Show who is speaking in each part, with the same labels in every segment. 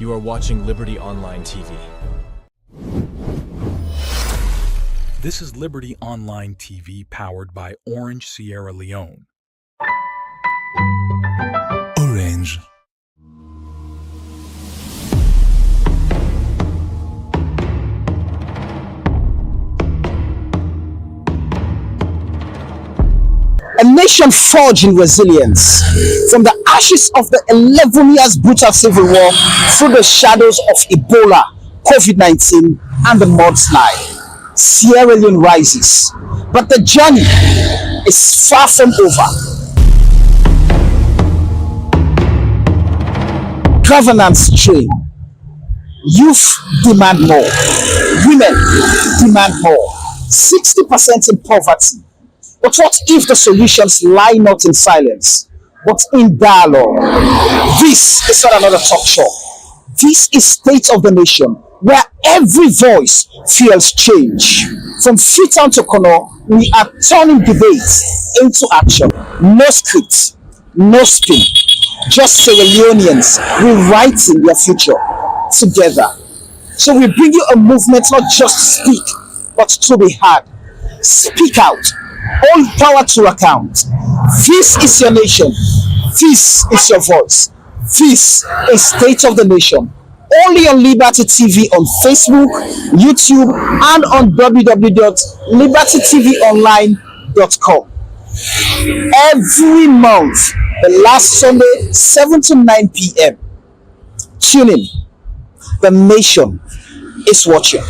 Speaker 1: You are watching Liberty Online TV.
Speaker 2: This is Liberty Online TV powered by Orange Sierra Leone. Orange.
Speaker 3: A nation forged in resilience from the ashes of the 11 years brutal civil war through the shadows of Ebola, COVID-19, and the mudslide. Sierra Leone rises, but the journey is far from over. Governance strain. Youth demand more. Women demand more. 60% in poverty. But what if the solutions lie not in silence, but in dialogue? This is not another talk show. This is State of the Nation, where every voice feels change. From Freetown to Kono, we are turning debates into action. No script, no spin, just Sierra Leoneans rewriting their future together. So we bring you a movement not just to speak, but to be heard. Speak out. Hold power to account. This is your nation. This is your voice. This is State of the Nation. Only on Liberty TV on Facebook, YouTube, and on www.libertytvonline.com. Every month, the last Sunday, 7 to 9 p.m. Tune in. The nation is watching.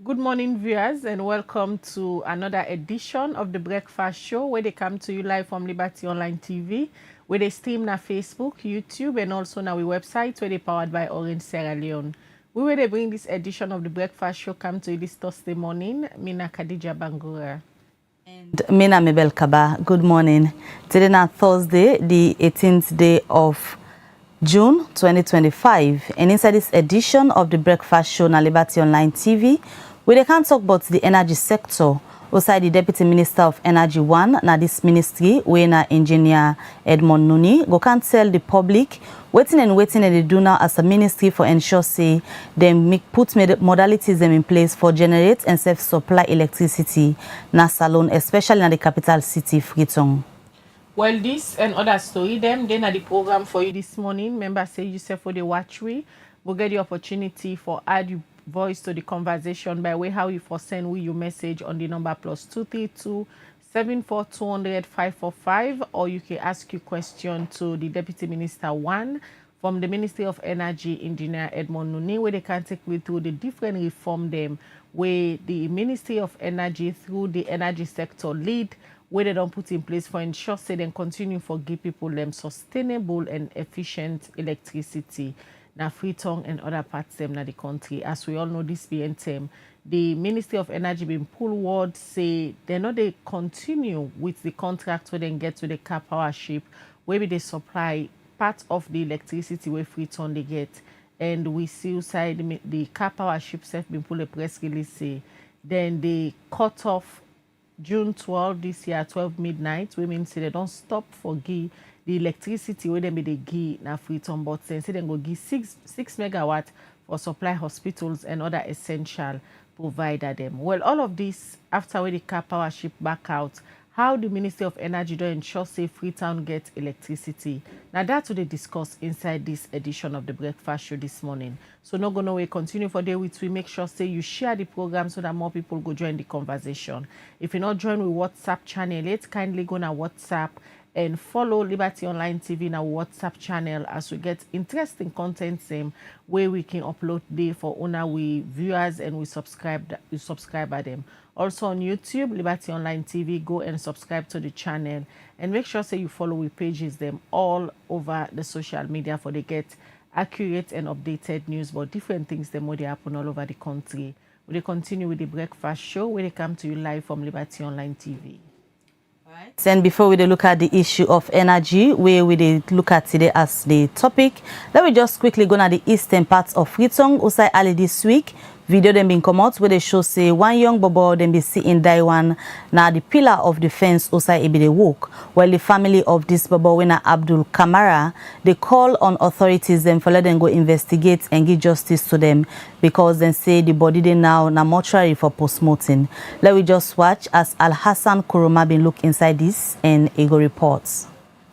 Speaker 4: Good morning, viewers, and welcome to another edition of the Breakfast Show, where they come to you live from Liberty Online TV, where they stream na Facebook, YouTube, and also na our website, where they powered by Orange Sierra Leone. We will bring this edition of the Breakfast Show come to you this Thursday morning. Mina Khadija Bangura.
Speaker 5: And Mina Mebel Kaba. Good morning. Today na Thursday, the 18th day of June 2025, and inside this edition of the Breakfast Show na Liberty Online TV, we can talk about the energy sector. Outside the Deputy Minister of Energy 1, na this ministry, we na Engineer Edmond Nonie, go can tell the public waiting and they do now as a ministry for ensure say them put modalities them in place for generate and self-supply electricity na Salone, especially in the capital city, Freetown.
Speaker 4: Well, this and other story, then are the program for you this morning. Remember, say yourself for the watch we'll get the opportunity for add your voice to the conversation by way how you for send we your message on the number +232 74 545, or you can ask your question to the Deputy Minister 1 from the Ministry of Energy, Engineer Edmond Nonie, where they can take you through the different reform them where the Ministry of Energy through the energy sector lead, where they don't put in place for ensure say they continue for give people them sustainable and efficient electricity. Now Freetown and other parts them na the country. As we all know, this being term, the Ministry of Energy been pull word say they know they continue with the contract where they get to the car power ship, where they supply part of the electricity where Freetown they get. And we see outside the car power ship self been pull a press release say then they cut off June 12 this year, 12 midnight. Women say they don't stop for give the electricity where they be they give na Freetown, but say they go give 6 megawatt for supply hospitals and other essential provider them. Well, all of this after we the car power ship back out. How the Ministry of Energy don't ensure say Freetown get electricity. Now that's what they discuss inside this edition of the Breakfast Show this morning. So no go no way, continue for day with we. Make sure say you share the program so that more people go join the conversation. If you not join with WhatsApp channel, let's kindly go na WhatsApp and follow Liberty Online TV na WhatsApp channel as we get interesting content same where we can upload day for owner we viewers and we subscribe at them. Also on YouTube, Liberty Online TV, go and subscribe to the channel and make sure say you follow we pages them all over the social media for they get accurate and updated news about different things that they happen all over the country. We continue with the Breakfast Show where they come to you live from Liberty Online TV.
Speaker 5: And before we look at the issue of energy, where we look at today as the topic, let me just quickly go to the eastern parts of Freetown. Also, early this week, video them been come out where they show say one young bobo them be see in Daiwan. Now the pillar of the fence also it be the walk. While the family of this bobo winner Abdul Kamara, they call on authorities them for let them go investigate and give justice to them because they say the body they now na mortuary for post-mortem. Let we just watch as Al Hassan Kuruma been look inside this and Ego reports.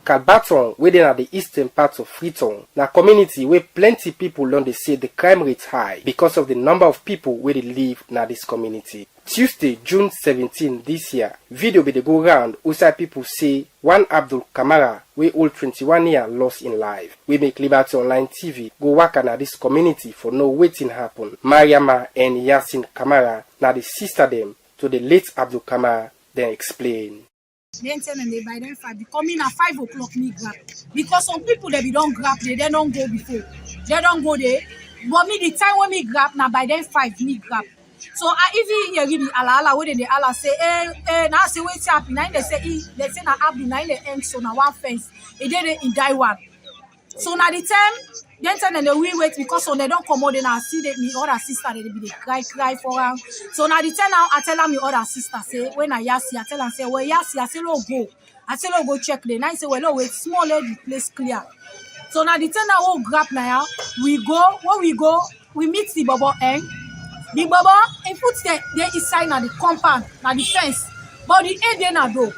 Speaker 6: Kalbaton, within at the eastern part of Freetown, na community where plenty people don't say the crime rate high because of the number of people where they live na this community. Tuesday, June 17 this year, video be the go round outside people say one Abdul Kamara, we old 21 year lost in life. We make Liberty Online TV go work na this community for no waiting happen. Mariama and Yasin Kamara, na the sister them to the late Abdul Kamara, then explain.
Speaker 7: Then 10 and they by then 5 coming at 5 o'clock me grab because some people they don't grab they don't go before they don't go there but me the time when me grab now by then 5 me grab so I even hear really ala where they ala say now say what's happening now they say na Abdul now the end so now one fence it did in Daiwan so now the time then 10 and we wait because when they don't come out then I see that me other sister they be cry for her. So now the 10 now I tell her me other sister say when I yasi I tell her say well yasi I say no go I say no go check the now I say well no wait small let the place clear. So now the 10 now all grab now we go when we go we meet the bubble end the bubble he puts the inside now the compound now the fence but the end then I do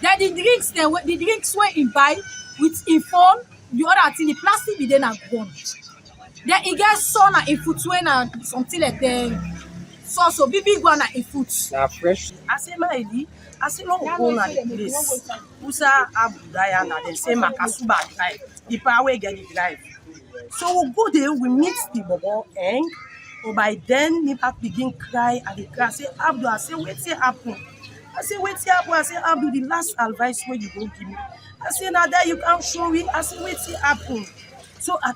Speaker 7: then the drinks were in buy with in phone. The other thing, the plastic be then are gone. Then it gets sun and a foot when and something like that. So big one and a foot.
Speaker 8: Now fresh. I say my lady, I say no go na the place. Usa Abu Diana, they say Makasuba drive. The power get the drive. So we go there, we meet the bobo and by then me back begin cry at the car. Say Abdul, I say wait say happen. I say wait say happen. I say Abdul, the last advice where you go give me. I say now that you can't show me. I say wait see happen. So I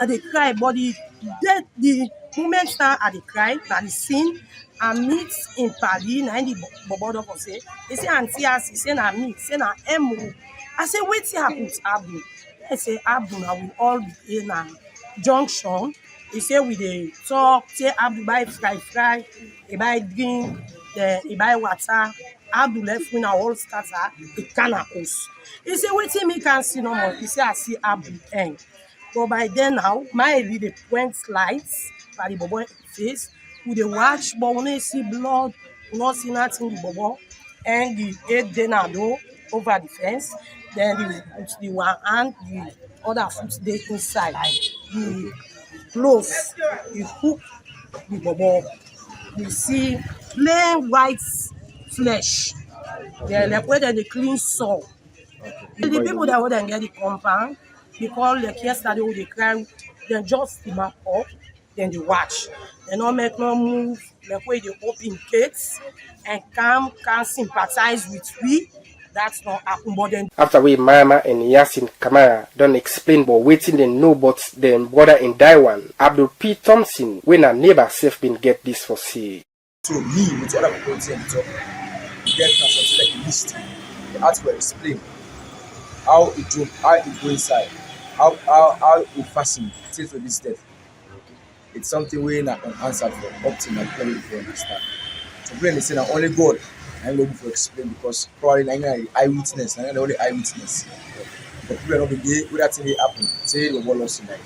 Speaker 8: they cry, but the moment now I they cry, that the scene and meet in Paris. Now the bobo don't say. They say auntie, I say na me, say na emo. I say wait see happen to Abdul. I say Abdul, I will all be in a junction. He say we dey talk. Say Abdul buy fry, he buy drink, he buy water. Abdul left when I all scatter, it cannot host. He say, wait till me can see no more. He say, I see Abdul end. But by then now, my the point lights by the bobo face. We dey watch, but when they see blood, we not see nothing the bobo. And the head then I do over the fence. Then the one hand, the other foot they inside. The clothes, the hook, the bobo. We see plain white flesh. They like where they clean soul. The people that wouldn't get the compound, because like yesterday they cry, then just the map up, then they watch. They don't make no move, like where they open gates and can sympathize with we. That's not happen. But then
Speaker 6: After we Mama and Yasin Kamara don't explain about waiting they know but them brother in Daiwan, Abdul P. Thompson, when a neighbor self been get this for say.
Speaker 9: So me, with other people saying talk, get something like a list. The article explain how it go inside, how it fasten till to this step. It's something we not unanswered for up to now. People understand. So when they say that only God I'm able to explain because probably I'm eyewitness. I'm the only eyewitness. But people are not the day where that thing happen. Say the world lost tonight.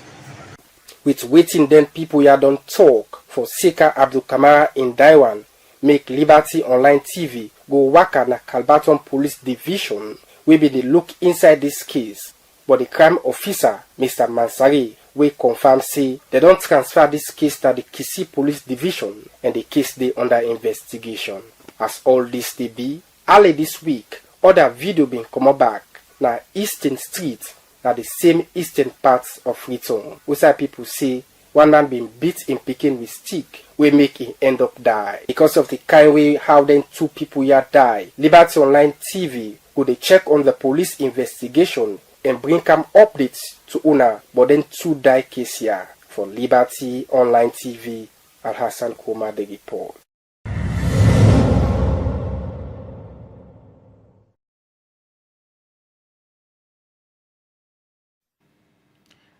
Speaker 6: With waiting then people here don't talk for Seka Abdul Kamara in Daiwan make Liberty Online TV go waka na Kalbaton Police Division we be the look inside this case. But the crime officer, Mr. Mansari, we confirm say they don't transfer this case to the Kisi Police Division and the case they under investigation. As all this they be, early this week, other video been come back na Eastern Street na the same eastern parts of Freetown. Outside people say one man been beat in Peking with stick we make him end up die. Because of the kind way how then two people here die, Liberty Online TV go they check on the police investigation and bring some updates to Una, but then two die case here. For Liberty Online TV, Al Hassan Koma the report.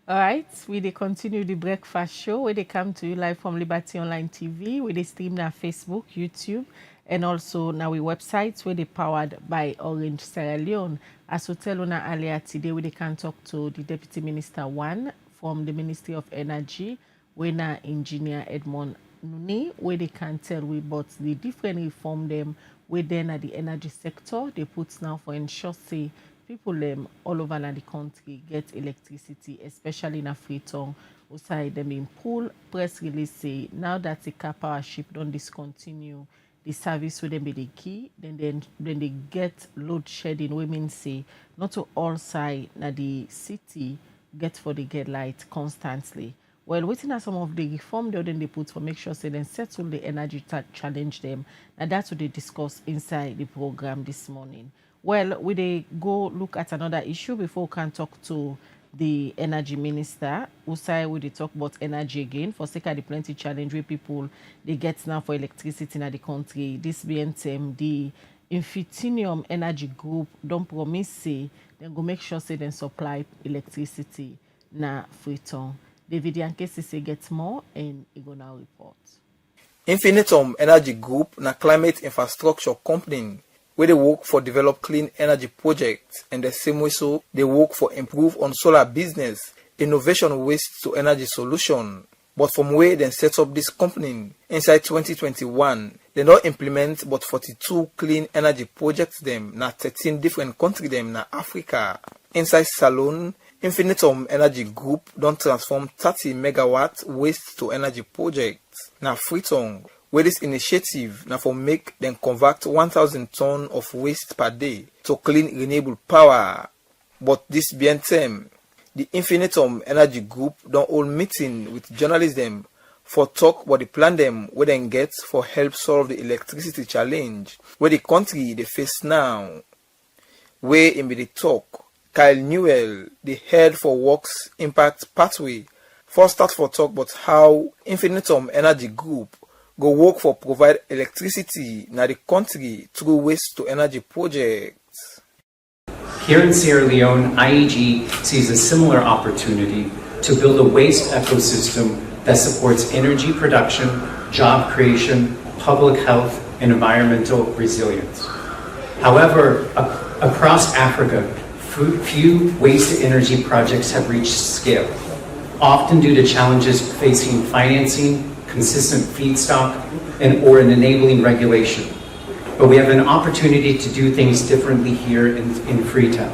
Speaker 4: All right, we dey continue the breakfast show where they come to you live from Liberty Online TV, where they stream na Facebook, YouTube, and also now we websites where they powered by Orange Sierra Leone. As we tell una earlier today, we can talk to the Deputy Minister 1 from the Ministry of Energy, where na Engineer Edmond Nonie, where they can tell we about the different reform them within the energy sector they put now for ensure say people all over the country get electricity, especially in Freetown. Outside them in pool press release say now that the car power ship don't discontinue the service with them be the key, then they get load shedding. Women say not to all side na the city get for the get light constantly. Well, waiting at some of the reform they put for make sure say then settle the energy challenge them. Now that's what they discuss inside the program this morning. Well, we they go look at another issue before we can talk to the energy minister. Usai we they talk about energy again for sake of the plenty challenge where people they get now for electricity in the country. This being the Inefficient Energy Group don't promise say then go make sure say then supply electricity na Freetown. David Yankesi say get more and he go now report.
Speaker 10: Inefficient Energy Group na climate infrastructure company where they work for develop clean energy projects and the same way so they work for improve on solar business, innovation waste to energy solution. But from where they set up this company inside 2021, they don't implement but 42 clean energy projects them na 13 different countries them na Africa. Inside Salon, Inefficient Energy Group don't transform 30 megawatt waste to energy projects na Freetown. Where this initiative now for make them convert 1,000 tons of waste per day to clean renewable power. But this being term, the Inefficient Energy Group don't hold meeting with journalists them for talk about the plan them where they get for help solve the electricity challenge where the country they face now. Where in the talk, Kyle Newell, the head for Works Impact Pathway, first start for talk about how Inefficient Energy Group go work for provide electricity in the country through waste to energy projects.
Speaker 11: Here in Sierra Leone, IEG sees a similar opportunity to build a waste ecosystem that supports energy production, job creation, public health, and environmental resilience. However, across Africa, few waste-to-energy projects have reached scale, often due to challenges facing financing, consistent feedstock, and or an enabling regulation. But we have an opportunity to do things differently here in Freetown.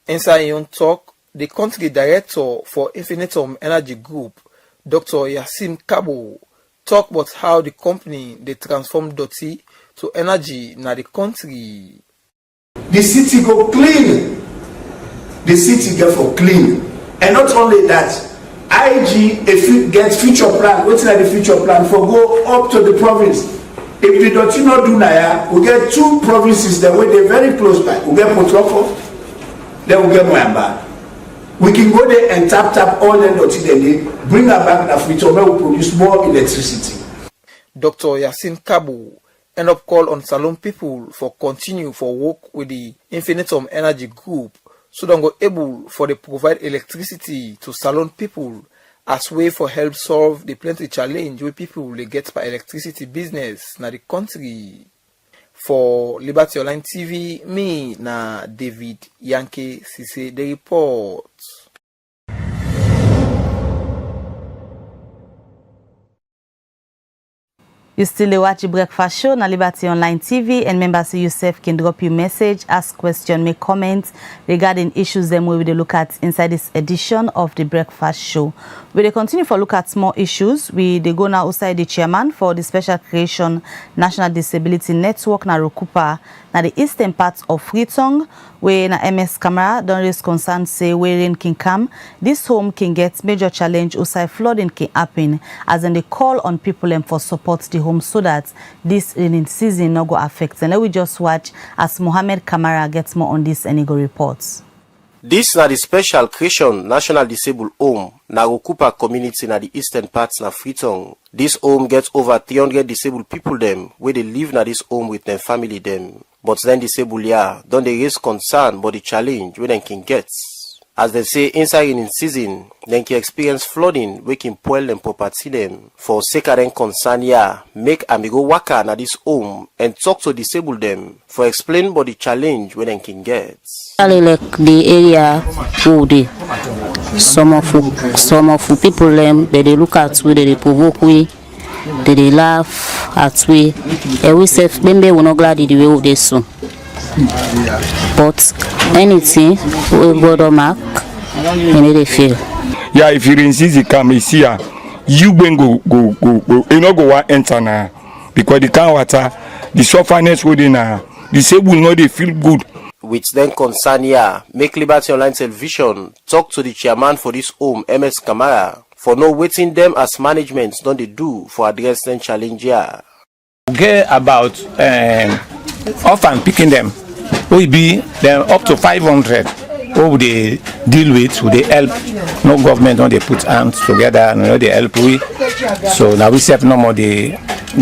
Speaker 10: Inside your talk, the country director for Inefficient Energy Group, Dr. Yassim Kabo, talk about how the company they transform dirty to energy in the country.
Speaker 12: The city go clean. The city get for clean. And not only that, IG if you get future plan, what's like the future plan for go up to the province. If the dirty not do Naya, we get two provinces that way they're very close by. We get Potrofo, then we get Mwamba. We can go there and tap all the dirty then they bring her back in Freetown where we produce more electricity.
Speaker 10: Dr. Yassin Kabo end up call on Salon people for continue for work with the Inefficient Energy Group so they go able for the provide electricity to Salon people as way for help solve the plenty challenge where people they get by electricity business in the country. For Liberty Online TV, me na David Yankee Sise the report.
Speaker 5: You still watch the breakfast show na Liberty Online TV, and members yourself can drop your message, ask question, make comments regarding issues them we will look at inside this edition of the breakfast show. We will continue for look at more issues. We go now outside the chairman for the Special Creation National Disability Network na Rokupa na the eastern part of Freetown, where na MS Camera don't raise concern say where rain can come. This home can get major challenge outside flooding can happen, as in they call on people and for support the home so that this raining season no go affect. And let we just watch as Mohammed Kamara gets more on this and he go reports.
Speaker 6: This na the Special Creation National Disabled Home na Rokupa community na the eastern parts na Freetown. This home gets over 300 disabled people them where they live na this home with their family them. But then disabled don't they raise concern about the challenge where they can get. As they say, inside in season, they can experience flooding, we can spoil them property them. For sake of them concern make amigo waka na this home and talk to disabled them for explain about the challenge where they can get.
Speaker 13: Like the area food, some of people them they look at we, they provoke we, they laugh at we, and we say maybe we're not glad the way they so. But anything we go to mark, and they feel.
Speaker 14: Yeah, if you insist, you come here. You go. You not go enter now because the can water, the sufferness within disabled no they feel good.
Speaker 6: Which then concern make Liberty Online Television talk to the chairman for this home, MS Kamara, for no waiting them as management don't they do for addressing challenge here.
Speaker 15: Get about off and picking them. We be them up to 500. Who they deal with, who they help. No government, no they put hands together, no they help we. So now we have no more they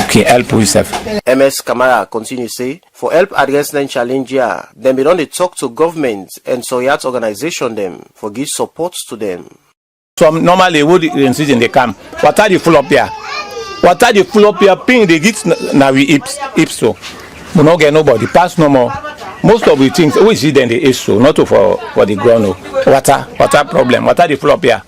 Speaker 15: can help we self.
Speaker 6: MS Kamara continue say for help address them challenge here, then we don't they talk to government and Soyat organization them for give support to them.
Speaker 15: So normally would in season they come. What are you full up here? What are you full up here? Ping they get now we ips so. We not get nobody pass no more. Most of the things we see then the issue, not for the ground. Water problem. What are the full up here?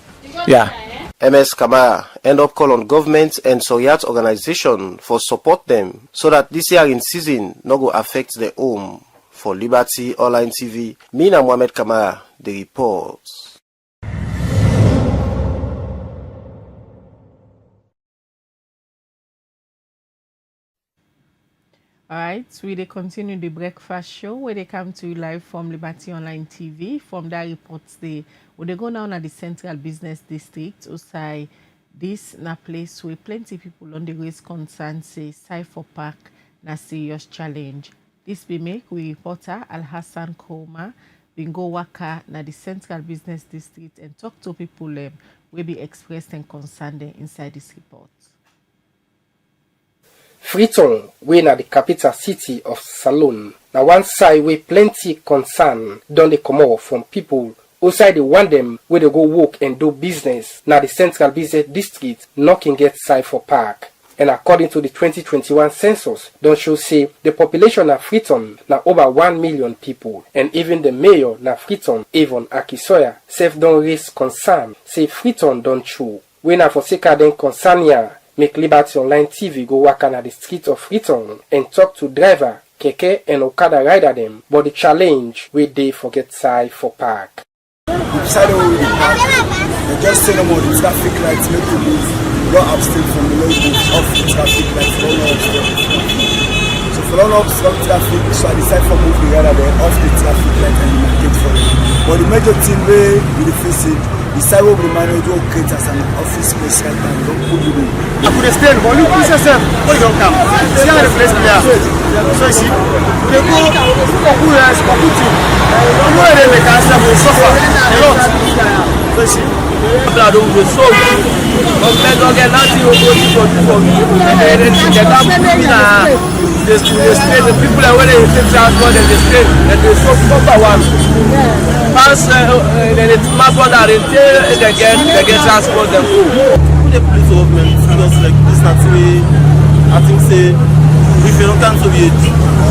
Speaker 15: Yeah.
Speaker 6: MS Kamara end up call on government and Soyat organization for support them so that this year in season no go affect the home. For Liberty Online TV, me na Mohammed Kamara, the report.
Speaker 4: Alright, so they continue the breakfast show where they come to you live from Liberty Online TV. From that reports they go down at the Central Business District outside this na place where plenty people on the raise concern say Cypher Park na serious challenge. This be make we reporter Al Hassan Koma been go waka na the Central Business District and talk to people will be expressed and concerned inside this report.
Speaker 6: Freetown, we na the capital city of Salone. Now one side we plenty concern don't they come out from people outside they want them where they go work and do business. Now the Central Business District knocking get Cypher Park. And according to the 2021 census, don't show say the population of Freetown now over 1 million people. And even the mayor na Freetown, Avon Akisoya, self don't raise concern, say Freetown don't show. We na for sake of them concern here. Make Liberty Online TV go walk on the streets of Freetown and talk to driver, keke and Okada rider them, but the challenge we they forget Cypher Park.
Speaker 9: We decided we would park. They just say no more the traffic lights make you move. Go upstream from the local off the traffic lights, run upstream. So for run upstream traffic, so I decide for moving rather than off the traffic light and market for it. But the major thing we face it. The side will be managed to create as an office space right now. Don't put it in. I could explain, but look, this yourself, why you don't come? See how the place clear. So you see, they go for who else, for who team. You know they make us suffer a lot. So you see, people don't go so good. But don't get nothing to go to for me. And then they get up to me now. They stay, the people that when they take transport, they stay, and they so proper one. Once the transport are in there, they get transport them.
Speaker 16: The police government, just like this, I think say if you don't cancel the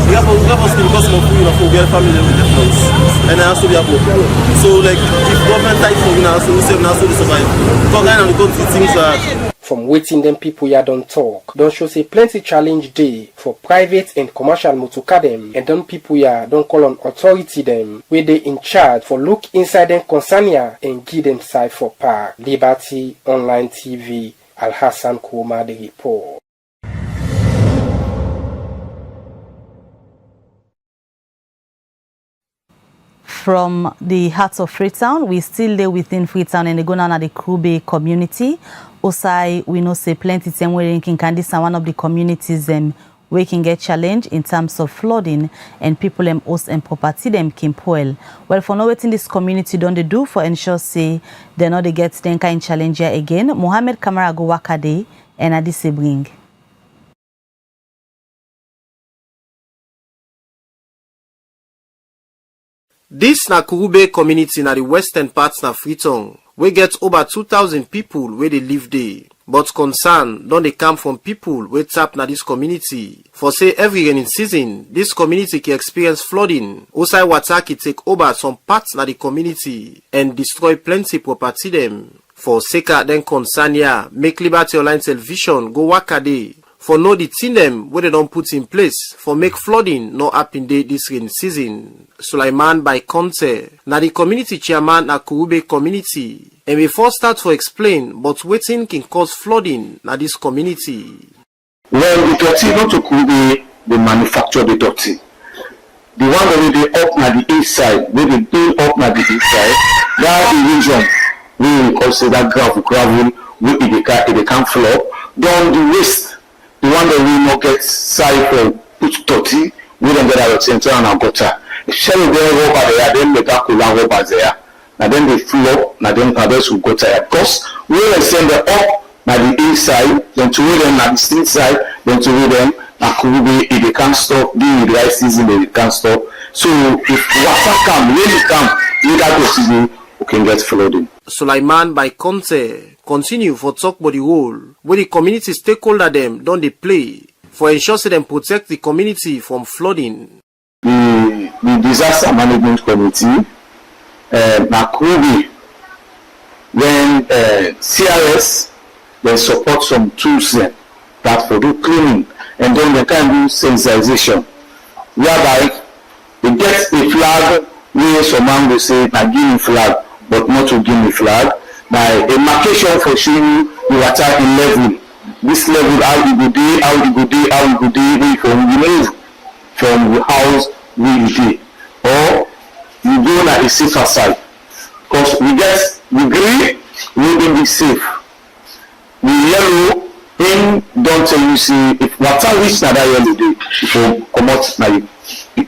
Speaker 16: we have to still because of you know for get family with the funds and I also be able so like if government tight for now so we save now so we survive because I know the country things are
Speaker 6: from waiting them people here don't talk. Don't show say plenty challenge day for private and commercial motocar them and don't people here don't call on authority them where they in charge for look inside them concern here and give them side for park. Liberty Online TV, Al Hassan Kuma the report.
Speaker 5: From the heart of Freetown, we still live within Freetown and they go down at the Kube community. Osai, we know say plenty time where in Kinkandis one of the communities we can get challenged in terms of flooding and people host and property them can spoil. Well, for now waiting this community don't they do for ensure say they know they get then kind challenge here again. Mohammed Kamara go wakade and Adise bring.
Speaker 6: This na Kurube community na the western parts na Freetown. We get over 2,000 people where they live there. But concern don't they come from people where tap na this community. For say every raining season, this community can experience flooding. Osai water can take over some parts na the community and destroy plenty property them. For seka then concern ya, make Liberty Online Television go wakade. For know the thing them where they don't put in place for make flooding no happen day this rain season. Sulaiman by Conte, na the community chairman na Kurube community. And before start to explain, but waiting can cause flooding na this community.
Speaker 12: Well, the dirty not to Kurube, they manufacture the dirty. The one that they up na the east side, where they build up na the east side, that the region we also that gravel, where they can't flow. Down the west. The one that we not get side for put 30, we don't get our center and our gutter. Shell there rubber there, then they got cool rubber there. Now then they flow, now then others will go there. Because we will send them up now the inside, then to read them at the side, then to read them at Kurube, if they can't stop, during the dry season they can't stop. So if water come, really come, you got to see we can get flooding.
Speaker 6: Sulaiman by Conte continue for talk about the role where the community stakeholder them don't they play for ensure them protect the community from flooding.
Speaker 12: The disaster management committee, Kurube, when CRS they support some tools that for do cleaning and then they can do sensitization. Whereby they get a flag where someone will say now give me flag but not to give me flag. Now a marcation for showing you the water in level. This level how you go day, how you go day, how you go day from the move from the house we day. Or you go na a safer side. Because we get the green we will be safe. The yellow in don't tell you see if water reach na that yellow day, if you come out na the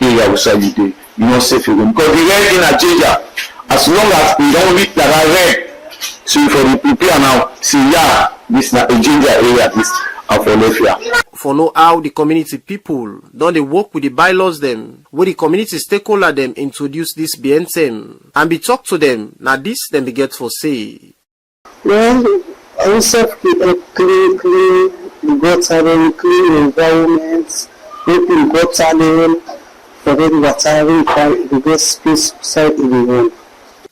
Speaker 12: area outside the day, you not safe again. Because the red in a ginger, as long as we don't reach that red. So for the people now, see yeah, this is not a ginger area, this are for Lefia.
Speaker 6: For know how the community people don't they work with the bylaws them, where the community stakeholder them introduce this BNTM and be talk to them. Now this them be get for say.
Speaker 17: Well, also clean the gutter, clean environment, open gutter, forget water, the best space side in the room.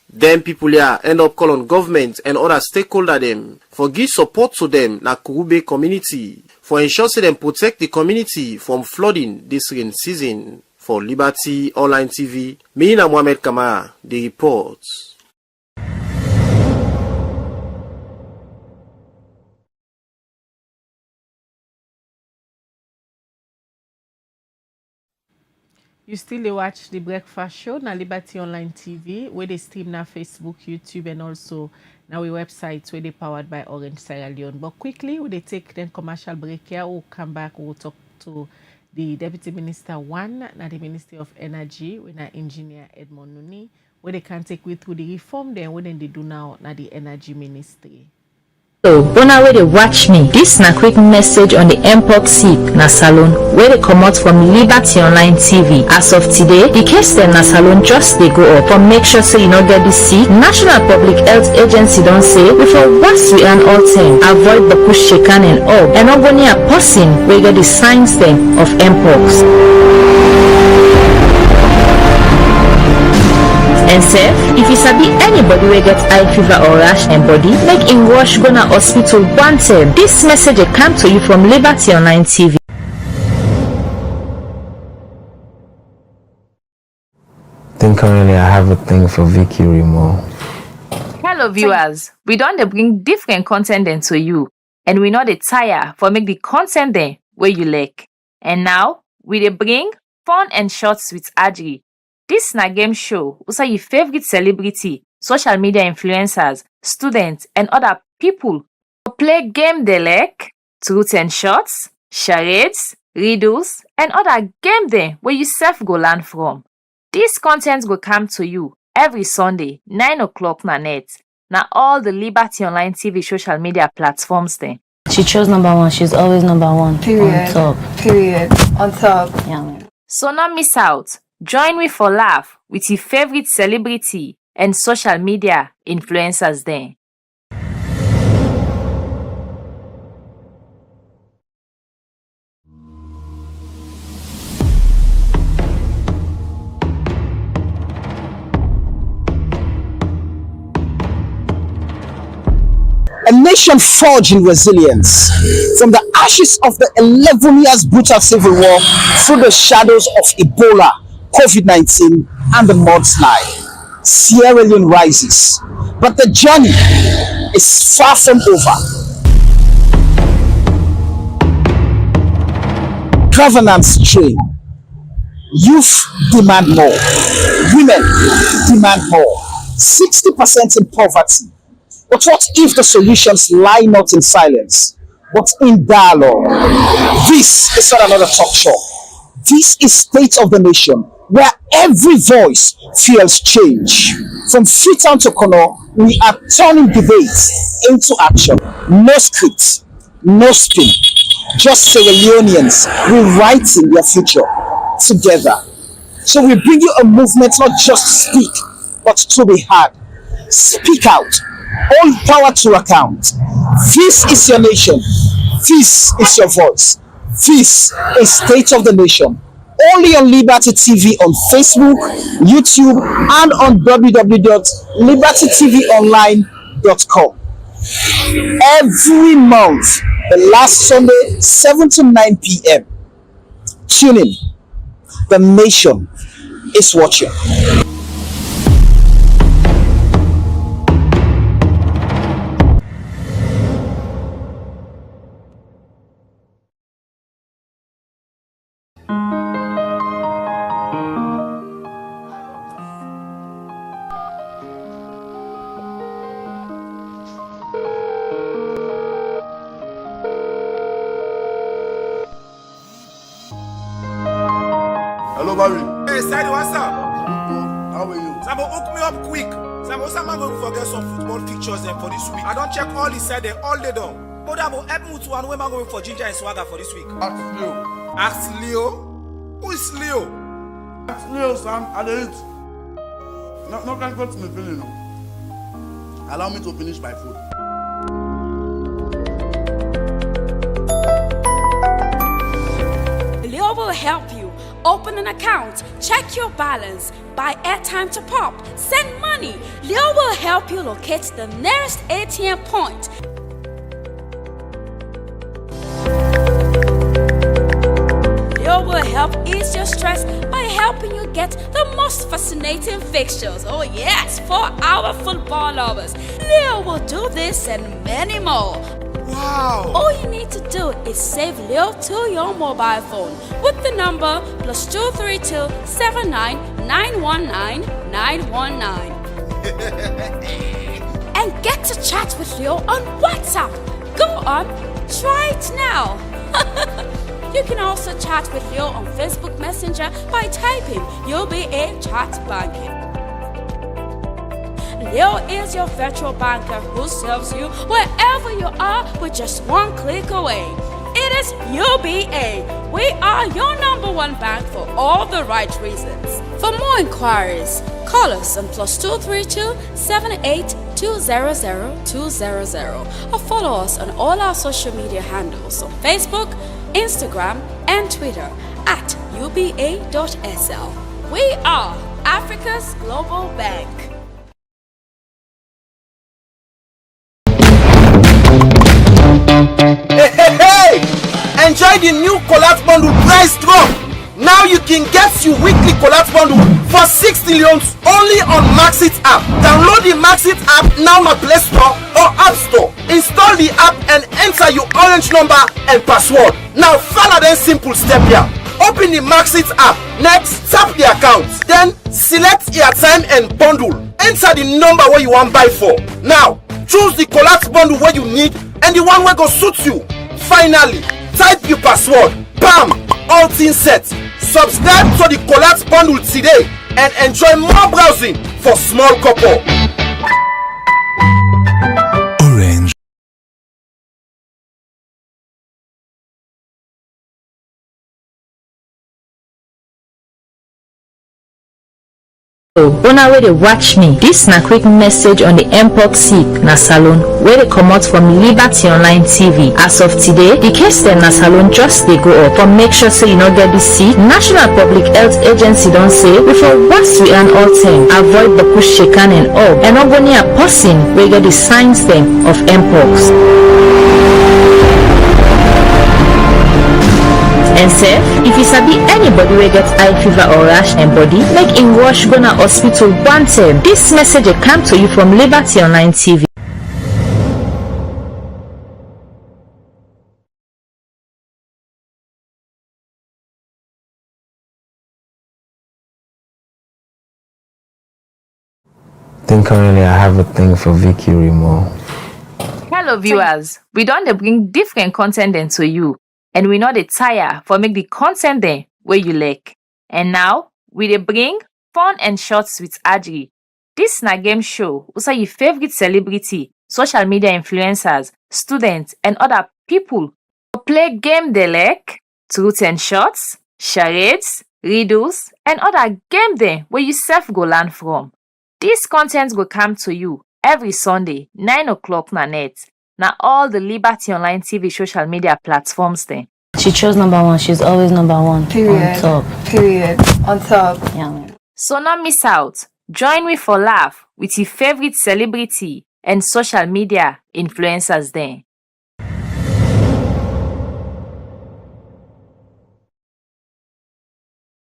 Speaker 6: Then people here end up calling government and other stakeholder them for give support to them na Kurube community for ensure them protect the community from flooding this rain season. For Liberty Online TV, me na Mohammed Kamara, the report.
Speaker 4: You still watch the breakfast show na Liberty Online TV where they stream na Facebook, YouTube and also na we website where they powered by Orange Sierra Leone. But quickly we they take then commercial break here. We'll come back, we'll talk to the Deputy Minister 1 na the Ministry of Energy with na engineer Edmond Nonie where they can take we through the reform then what then they do now na the Energy Ministry.
Speaker 18: Hello, una wey dey watch me. This na quick message on the mpox sick na salon wey dey comot from Liberty Online TV. As of today, the case dem na salon just dey go up. For make sure say you no get this sick, National Public Health Agency don say we for wash we and all ten, avoid boku shakan and all, and no go near person wey get the signs dem of mpox. And sef, if you sabi anybody wey get high fever or rash and body, make im rush go na hospital one time. This message dey come to you from Liberty Online TV.
Speaker 19: I think currently I have a thing for Vicky Remo.
Speaker 18: Hello viewers, we don dey bring different content dem to you, and we no dey tire for make the content dem wey you like. And now, we dey bring fun and shorts with Adri. This na game show who say your favorite celebrity, social media influencers, students, and other people to play game they like, truth and shorts, charades, riddles, and other game them where you self go learn from. This content will come to you every Sunday, 9 o'clock na net. Now all the Liberty Online TV social media platforms then.
Speaker 5: She chose number one. She's always number one.
Speaker 20: Period.
Speaker 5: On top.
Speaker 20: Period. On top.
Speaker 5: Yeah, man.
Speaker 18: So not miss out. Join me for laugh with your favorite celebrity and social media influencers then.
Speaker 3: A nation forged in resilience from the ashes of the 11 years brutal civil war through the shadows of Ebola, COVID-19, and the mudslide. Sierra Leone rises, but the journey is far from over. Governance strain. Youth demand more. Women demand more. 60% in poverty. But what if the solutions lie not in silence, but in dialogue? This is not another talk show. This is State of the Nation, where every voice feels change. From Freetown to Kono, we are turning debates into action. No script, no spin, just Sierra Leoneans rewriting their future together. So we bring you a movement not just speak, but to be heard. Speak out. Hold power to account. This is your nation. This is your voice. This is State of the Nation. Only on Liberty TV on Facebook, YouTube, and on www.libertytvonline.com. Every month, the last Sunday, 7 to 9 p.m. Tune in. The nation is watching.
Speaker 21: Hello, Barry.
Speaker 22: Hey, Sadie, what's up?
Speaker 21: How are you?
Speaker 22: Samo, hook me up quick. Samo, I'm going to forget some football pictures for this week. I don't check all he said all day long. But I'm help me to one way I'm going for Ginger and Swagger for this week.
Speaker 21: Ask Leo.
Speaker 22: Ask Leo? Who is Leo?
Speaker 21: Ask Leo, Sam. I did it. No, can't go to me feeling. Allow me to finish my food.
Speaker 23: Leo will help you. Open an account, check your balance, buy airtime to pop, send money. Leo will help you locate the nearest ATM point. Leo will help ease your stress by helping you get the most fascinating fixtures. Oh yes, for our football lovers. Leo will do this and many more.
Speaker 22: Wow!
Speaker 23: All you need to do is save Leo to your mobile phone with the number +232 79 919 919 and get to chat with Leo on WhatsApp. Go on, try it now. You can also chat with Leo on Facebook Messenger by typing UBA Chat Banking. Leo is your virtual banker who serves you wherever you are with just one click away. It is UBA. We are your #1 bank for all the right reasons. For more inquiries, call us on +232 78 200 200 or follow us on all our social media handles on Facebook, Instagram, and Twitter at uba.sl. We are Africa's Global Bank.
Speaker 22: Hey! Enjoy the new collapse bundle price drop. Now you can get your weekly collapse bundle for 60 leones only on Maxit app. Download the Maxit app now on Play Store or App Store. Install the app and enter your orange number and password. Now follow the simple step here. Open the Maxit app. Next, tap the account. Then select your time and bundle. Enter the number where you want buy for. Now choose the collapse bundle where you need and the one where go suit you. Finally, type your password. Bam! All things set. Subscribe to the collapse bundle today and enjoy more browsing for small couple.
Speaker 1: Orange.
Speaker 18: Una wey dey watch me, this na quick message on the mpox sick na salon wey dey comot from Liberty Online TV. As of today, the case dem na salon just dey go up. For make sure say you no get this sick, National Public Health Agency don say we for wash we and all time, avoid boku shakan and up, and no go near person wey get the signs dem of mpox. And sef, if you sabi anybody wey get eye fever or rash and body, make him rush go na hospital one time. This message dey come to you from Liberty Online TV.
Speaker 19: I think currently I have a thing for Vicky Remo.
Speaker 18: Hello viewers, we don dey bring different content dem to you. And we know the tire for make the content there where you like. And now we dey bring fun and shorts with Adri. This na game show also your favorite celebrity, social media influencers, students, and other people to play game they like, truth and shorts, charades, riddles, and other game there where you self go learn from. This content will come to you every Sunday, 9 o'clock na net. Now all the Liberty Online TV social media platforms there.
Speaker 5: She chose #1. She's always #1.
Speaker 20: Period.
Speaker 5: On top.
Speaker 20: Period. On top.
Speaker 5: Yeah, man.
Speaker 18: So not miss out. Join me for laugh with your favorite celebrity and social media influencers there.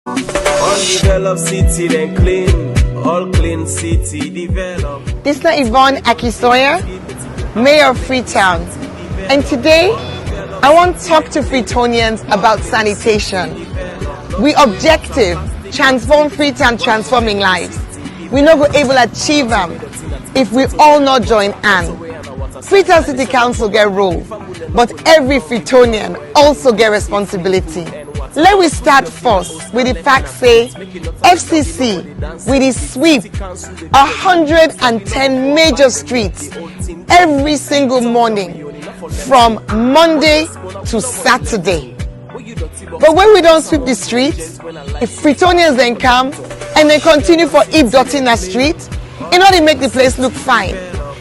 Speaker 2: Undeveloped city then clean. All clean city develop.
Speaker 7: This is Yvonne Akisoya, Mayor of Freetown, and today I want to talk to Freetonians about sanitation. We objective, transform Freetown, transforming lives. We not go able to achieve them if we all not join hands. Freetown City Council get role, but every Freetonian also get responsibility. Let we start first with the fact say FCC with the sweep 110 major streets every single morning from Monday to Saturday. But when we don't sweep the streets, if Freetonians then come and they continue for heap dirty in the street, in order to make the place look fine.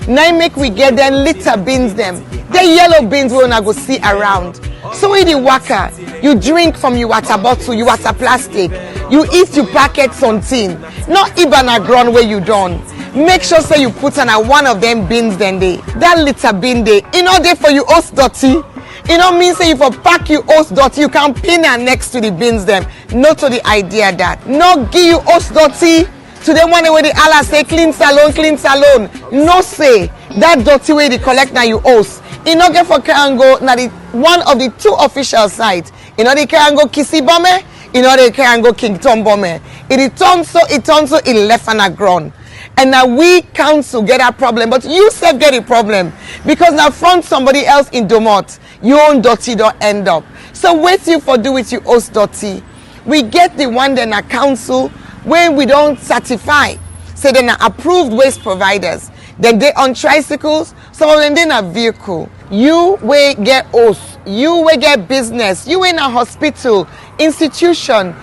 Speaker 7: Now make we get them litter bins them. The yellow bins we wanna go see around. So with the worker, you drink from your water bottle, your water plastic, you eat your packets on tin, not even a ground where you done. Make sure so you put on one of them bins then they. That litter bin they, in order for you host dirty. You know mean say if you pack you host dirty, you can pin her next to the bins them. Not to the idea that. No give you host dirty to the one where the Allah say clean salon. No say that dirty way they collect now you host. You know get for Karango now the one of the two official sites. You know the Karango Kisi Bome, you know the Karango King Tom Bome. It turns so it left on a ground. And now we council get a problem, but you self get a problem because now front somebody else in Domot, your own dirty don't end up. So wait you for do with your host dirty. We get the one then a council where we don't certify, say they're approved waste providers. Then they on tricycles, some of them they in a vehicle. You will get house, you will get business, you in a hospital, institution,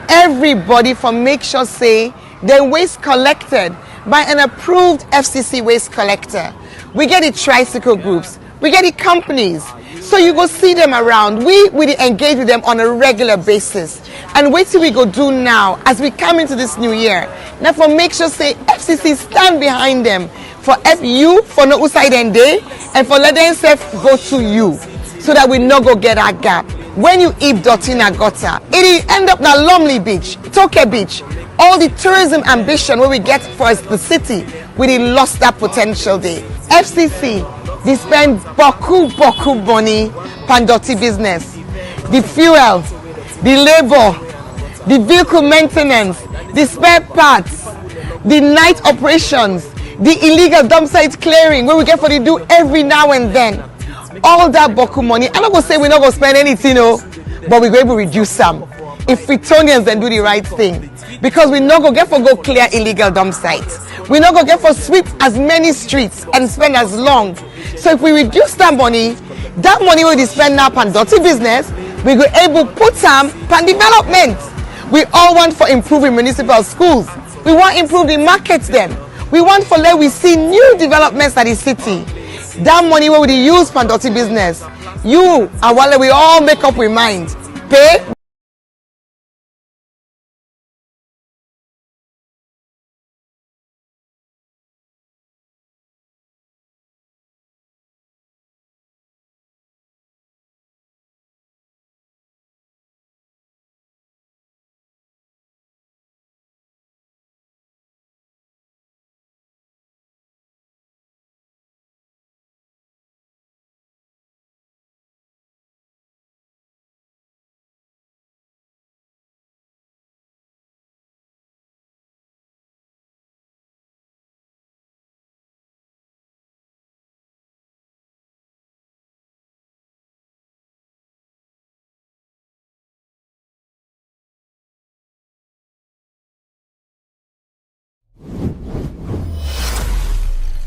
Speaker 7: everybody for make sure say the waste collected by an approved FCC waste collector. We get the tricycle groups, we get the companies, so you go see them around. We engage with them on a regular basis. And wait till we go do now as we come into this new year. Now for make sure say FCC stand behind them for you for no outside and day and for let themselves go to you so that we no go get that gap. When you eat dirty in a gutter, it end up na Lumley Beach, Toke Beach, all the tourism ambition where we get for the city, we did lost that potential there. FCC, they spend boku money pan dirty business. The fuel, the labor, the vehicle maintenance, the spare parts, the night operations, the illegal dump site clearing where we get for the do every now and then. All that boku money, I'm not gonna say we're not gonna spend anything, but we're going to reduce some. If Freetonians then do the right thing. Because we not gonna get for go clear illegal dump sites. We're not gonna get for sweep as many streets and spend as long. So if we reduce that money we spend now on dirty business, we go able put some on development. We all want for improving municipal schools. We want improve the markets them. We want for let we see new developments at the city. That money we use for dirty business. You and while we all make up with mind. Pay.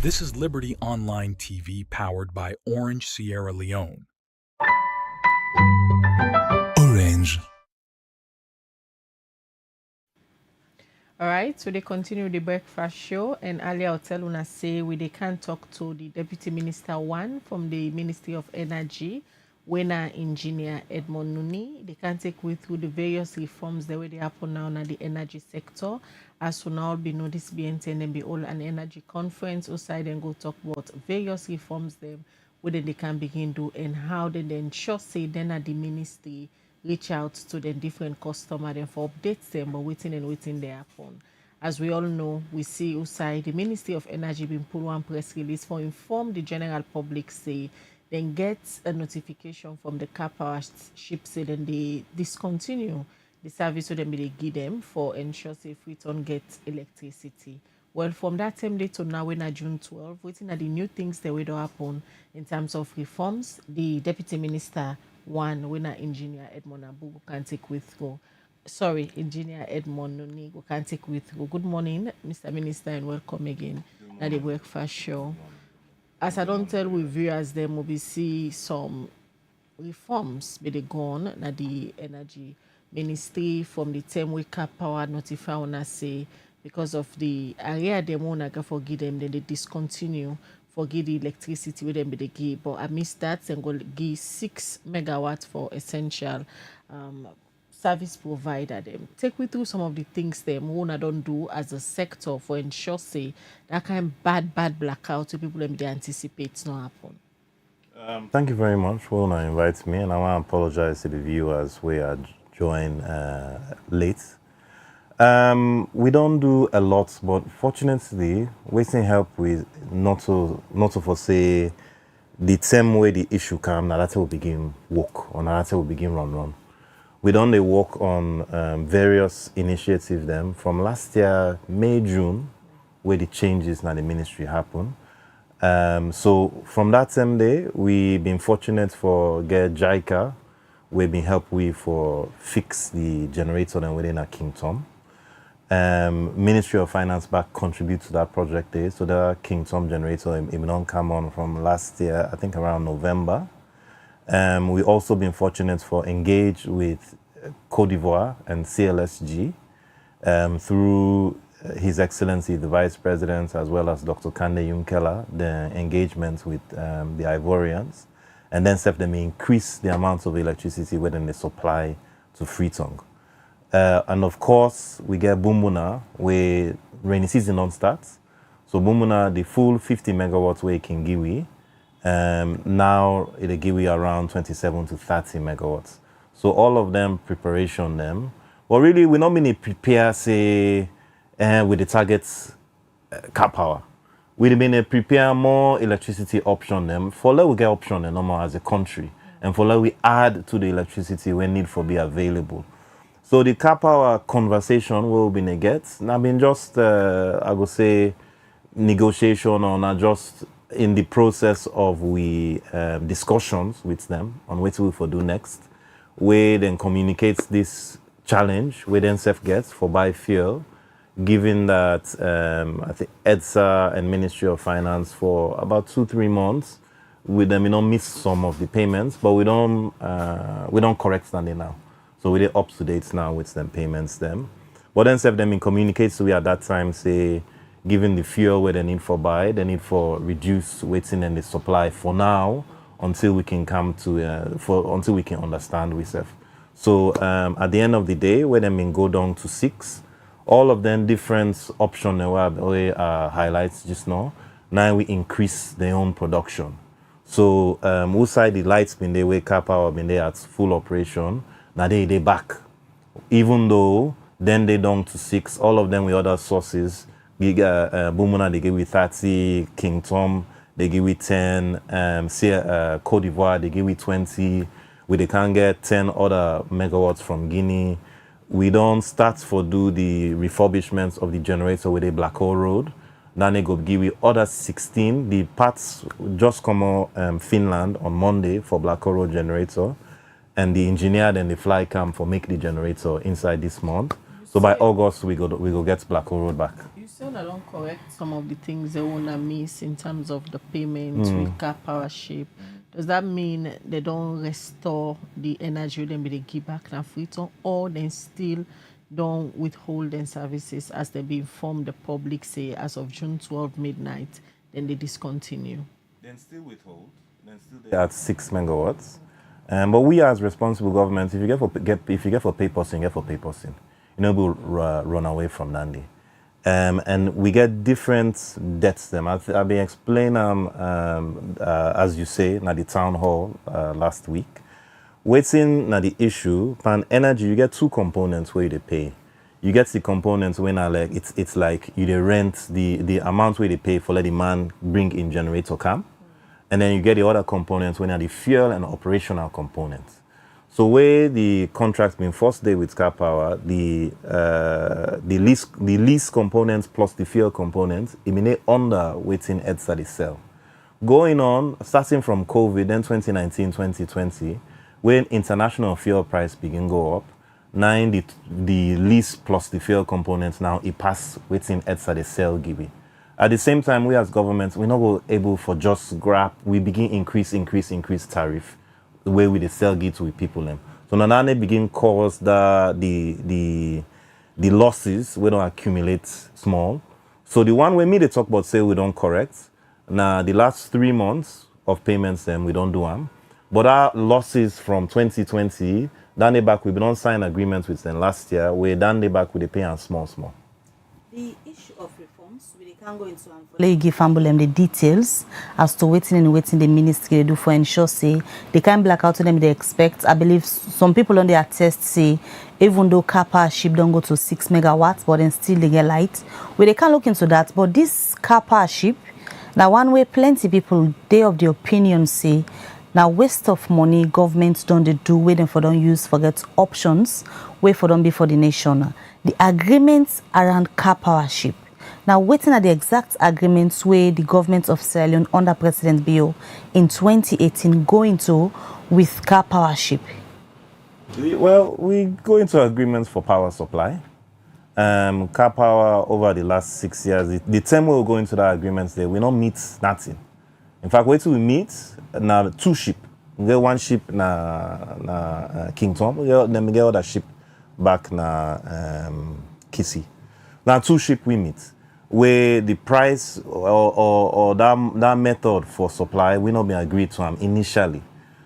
Speaker 1: This is Liberty Online TV powered by Orange Sierra Leone. Orange.
Speaker 4: All right, so they continue the breakfast show, and earlier I'll tell una say they can talk to the Deputy Minister 1 from the Ministry of Energy, winner engineer Edmond Nonie. They can take we through the various reforms the way they happen now in the energy sector. As soon all be noticed be and be all an energy conference outside and go talk about various reforms them whether they can begin to and how they then ensure say then at the ministry reach out to the different customer and for updates them but waiting they happen. As we all know, we see outside the Ministry of Energy been put one press release for inform the general public say then get a notification from the car power ship say then they discontinue the service so they give them for ensure say Freetown get electricity. Well, from that time day to now, when June 12, waiting at the new things that will happen in terms of reforms, the Deputy Minister 1, winner engineer Edmond Abu can take with go. Sorry, engineer Edmond Nonie can take with go. Good morning, Mr. Minister, and welcome again at the breakfast show. As I don't tell with viewers, them will be see some reforms be they gone at the energy ministry from the term we cap power notify on say because of the area they want to forgive them, then they discontinue forgive the electricity with them be they give. But amidst that, and go give 6 megawatts for essential service provider them. Take me through some of the things them wanna don't do as a sector for ensure say that kind of bad blackout to people them they anticipate not happen.
Speaker 8: Thank you very much for inviting me, and I want to apologize to the viewers we are joined late. We don't do a lot, but fortunately, waiting help with not to foresee the same way the issue come. Now that will begin work, or now that will begin run. We don't work on various initiatives. Them from last year, May, June, where the changes now the ministry happen. So from that same day, we've been fortunate for get JICA. We've been helped with for fix the generator and within a Kingdom. Ministry of Finance back contribute to that project there. So the King Tom generator it don't come on from last year, I think around November. We also been fortunate for engage with Côte d'Ivoire and CLSG through His Excellency the Vice President as well as Dr. Kande Yunkela, the engagement with the Ivorians, and then set them increase the amount of electricity within the supply to Freetown. And of course, we get Bumbuna where rainy season don't start. So Bumbuna, the full 50 megawatts where it can give we, now it'll give we around 27 to 30 megawatts. So all of them preparation them. But really, we not mean prepare say with the targets cap power. We mean prepare more electricity option them. For let we get option them normal as a country, and for let we add to the electricity when need for be available. So the cap power conversation will be negate. Now been just I would say negotiation or not just in the process of we discussions with them on what we for do next. We then communicates this challenge we then self gets for buy fuel, given that I think EDSA and Ministry of Finance for about 2-3 months with them miss some of the payments, but we don't correct standing now. So we're up to date now with them payments them. But then self them in communicates so we at that time say given the fuel where they need for buy, they need for reduce waiting and the supply for now until we can come to until we can understand we self. So at the end of the day, where them go down to 6, all of them different options where highlights just now. Now we increase their own production. So who side the lights been there, wake up power been there at full operation. Now they back. Even though then they down to 6, all of them with other sources. Bumuna they give with 30, King Tom they give with 10, Côte d'Ivoire they give with 20. They can get 10 other megawatts from Guinea. We don't start for do the refurbishments of the generator with a Black Hole Road. Then they go give we other 16. The parts just come out Finland on Monday for Black Hole Road generator, and the engineer then the fly camp for make the generator inside this month. So by August we go get Black Hole Road back.
Speaker 4: You said I don't correct some of the things they wanna miss in terms of the payment with cap power ship. Does that mean they don't restore the energy then they give back now Freetown, or then still don't withhold their services as they be informed the public say as of June 12 midnight, then they discontinue?
Speaker 8: Then still withhold. Then still they at 6 megawatts. But we as responsible government, if you get for pay person, you get for pay person. You know, we'll run away from Nandi. And we get different debts them. I've been explaining as you say, na the town hall last week. Waiting na the issue, pan energy, you get 2 components where they pay. You get the components when like it's like you they rent the amount where they pay for let the man bring in generator camp. And then you get the other components when are the fuel and operational components. So where the contract's been first day with Cap Power, the lease components plus the fuel components, it mean under waiting EDSA the sell. Going on, starting from COVID, then 2019, 2020, when international fuel price begin go up, now the lease plus the fuel components now it pass waiting EDSA the sell give it. At the same time, we as government, we're not able for just grab, we begin increase tariff. The way we sell goods with people them. So now they begin cause the losses we don't accumulate small. So the one way me they talk about say we don't correct. Now the last 3 months of payments them we don't do them. But our losses from 2020, down the back we don't sign agreements with them last year. We down the back with the pay and small.
Speaker 5: The issue of reforms, we can go into let you give them the details as to waiting the ministry they do for ensure say they can black out to them they expect. I believe some people on their test say even though car power ship don't go to 6 megawatts, but then still they get light. Well, they can look into that. But this car power ship, now one way plenty people they of the opinion say now waste of money governments don't they do waiting for them use forget options wait for them before the nation. The agreements around car power ship. Now, waiting at the exact agreements where the government of Sierra Leone under President Bio in 2018 go into with car power ship.
Speaker 8: Well, we go into agreements for power supply. Car Power over the last 6 years, the time we'll go into that agreement there, we don't meet nothing. In fact, wait till we meet, now 2 ship. We get 1 ship na Kington, then we get other ship back na Kisi. Now 2 ship we meet. Where the price or that method for supply we not been agreed to initially.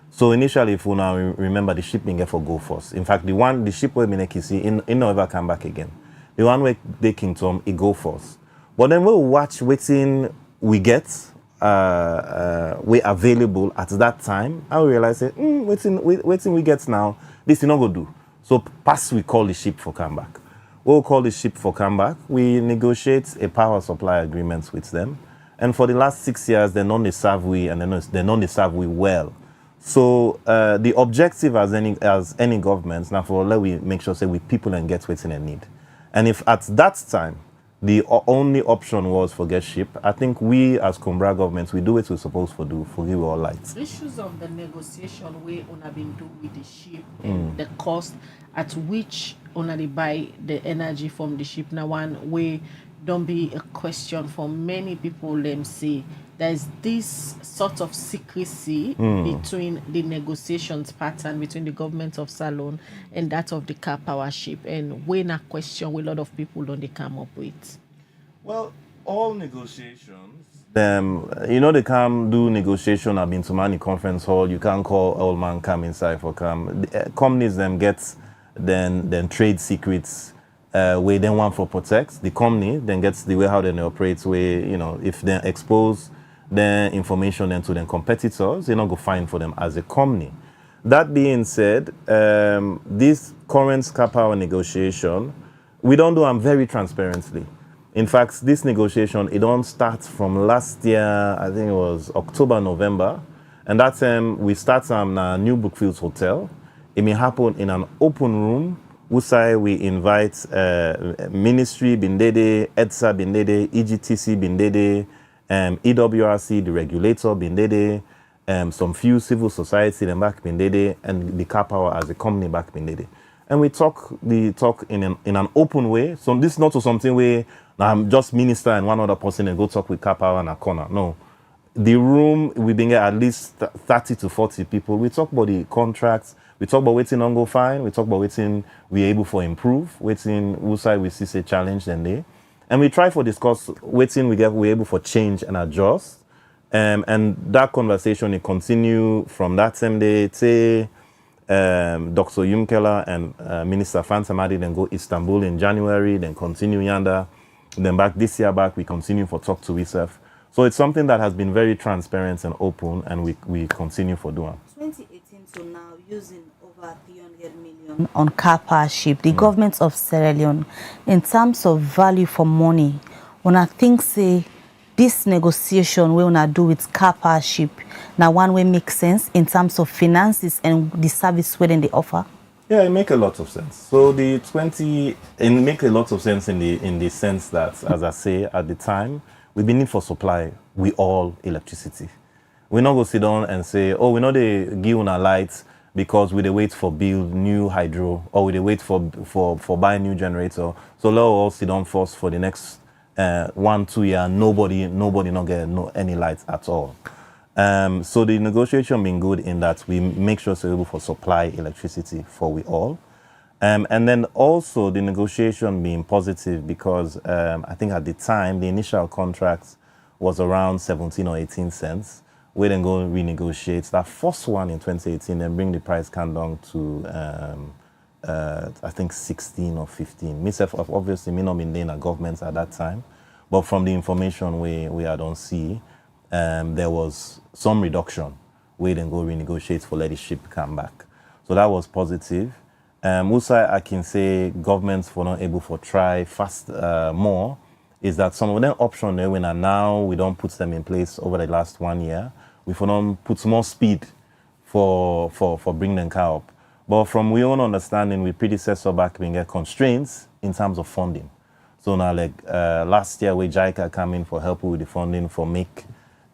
Speaker 8: So initially, if we now remember, the ship been get for go first. In fact, the ship where been Kisi, it never come back again. The one where they Kington, it go first. But then we'll watch waiting we get we available at that time. I will realize that waiting we get now, this is not go do. So pass we call the ship for come back. We'll call the ship for come back. We negotiate a power supply agreement with them. And for the last 6 years, they're not serve we and they're not serve we well. So the objective as any government, now for let we make sure say we people and get what's in a need. And if at that time the only option was for get ship, I think we as Cumbra governments we do what we're supposed to do for give all lights.
Speaker 4: Issues of the negotiation way on have been doing with the ship and the cost at which on they buy the energy from the ship. Now one way don't be a question for many people. Them say there's this sort of secrecy between the negotiations pattern between the government of Salone and that of the Car Power ship, and when a question a lot of people don't they come up with.
Speaker 8: Well, all negotiations. They come do negotiation. I've been to many conference hall. You can't call old man come inside for come. Companies them get then trade secrets. Where they want for protect the company, then gets the way how they operate. Where if they expose their information then to their competitors, they're not go fine for them as a company. That being said, this current Car Power negotiation, we don't do them very transparently. In fact, this negotiation it don't start from last year. I think it was October, November, and that time we start na New Brookfields Hotel. It may happen in an open room. Usai we invite Ministry Bindede, EDSA Bindede, EGTC Bindede, EWRC, the regulator Bindede, some few civil society them back Bindede, and the Car Power as a company back Bindede. And we talk in an open way. So this is not something where I'm just minister and one other person and go talk with Car Power in a corner. No. The room we been get at least 30 to 40 people. We talk about the contracts. We talk about waiting on go fine. We talk about waiting we able for improve. Waiting whose side we see say challenge then they. And we try for discuss waiting we able for change and adjust. And that conversation it continue from that same day. Say Dr. Yumkela and Minister Fantamadi then go Istanbul in January, then continue Yanda. Then back this year back we continue for talk to WISF. So it's something that has been very transparent and open, and we continue for doing.
Speaker 5: 2018 to now, using over 300 million on Car Power ship, the government of Sierra Leone, in terms of value for money, when I think say this negotiation we wanna do with Car Power ship, now one way makes sense in terms of finances and the service within the offer.
Speaker 8: Yeah, it makes a lot of sense. So it makes a lot of sense in the sense that, as I say, at the time, we've been need for supply, we all electricity. We not go sit down and say, oh, we know they give on our lights because we they wait for build new hydro, or we they wait for buy new generator. So let us all sit down first for the next 1-2 years. Nobody not get any lights at all. So the negotiation been good in that we make sure we're able for supply electricity for we all. And then also the negotiation being positive because I think at the time the initial contract was around 17 or 18 cents. We then go renegotiate that first one in 2018 and bring the price count down to I think 16 or 15. Myself obviously may not be in a government at that time, but from the information we don't see, there was some reduction. We then go renegotiate for let the ship come back. So that was positive. Also, I can say governments were not able to try fast more, is that some of them options there when now we don't put them in place over the last 1 year. We for them put more speed for bringing them car up. But from we own understanding, we predecessor back we get constraints in terms of funding. So now like last year we JICA come in for help with the funding for make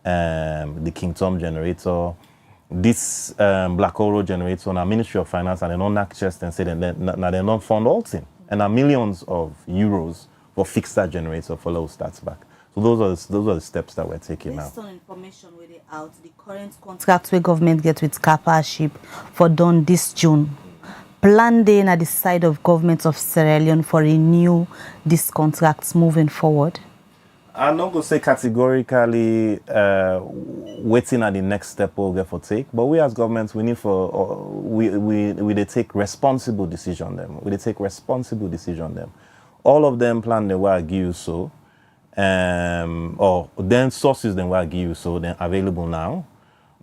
Speaker 8: the King Tom generator. This Black Oro generator, now Ministry of Finance, and they don't knock chest and say that they don't fund all things. and millions of euros for fix that generator for low starts back. So those are the steps that we're taking now.
Speaker 5: Based on information where they out, the current contract where government get with car partnership for done this June. Plan day at the side of government of Sierra Leone for renew these contracts moving forward.
Speaker 8: I'm not going to say categorically waiting at the next step we'll get for take, but we as governments, we need for we they take responsible decision them. We they take responsible decision them. All of them plan the way I give you so, or then sources them where I give you so then available now.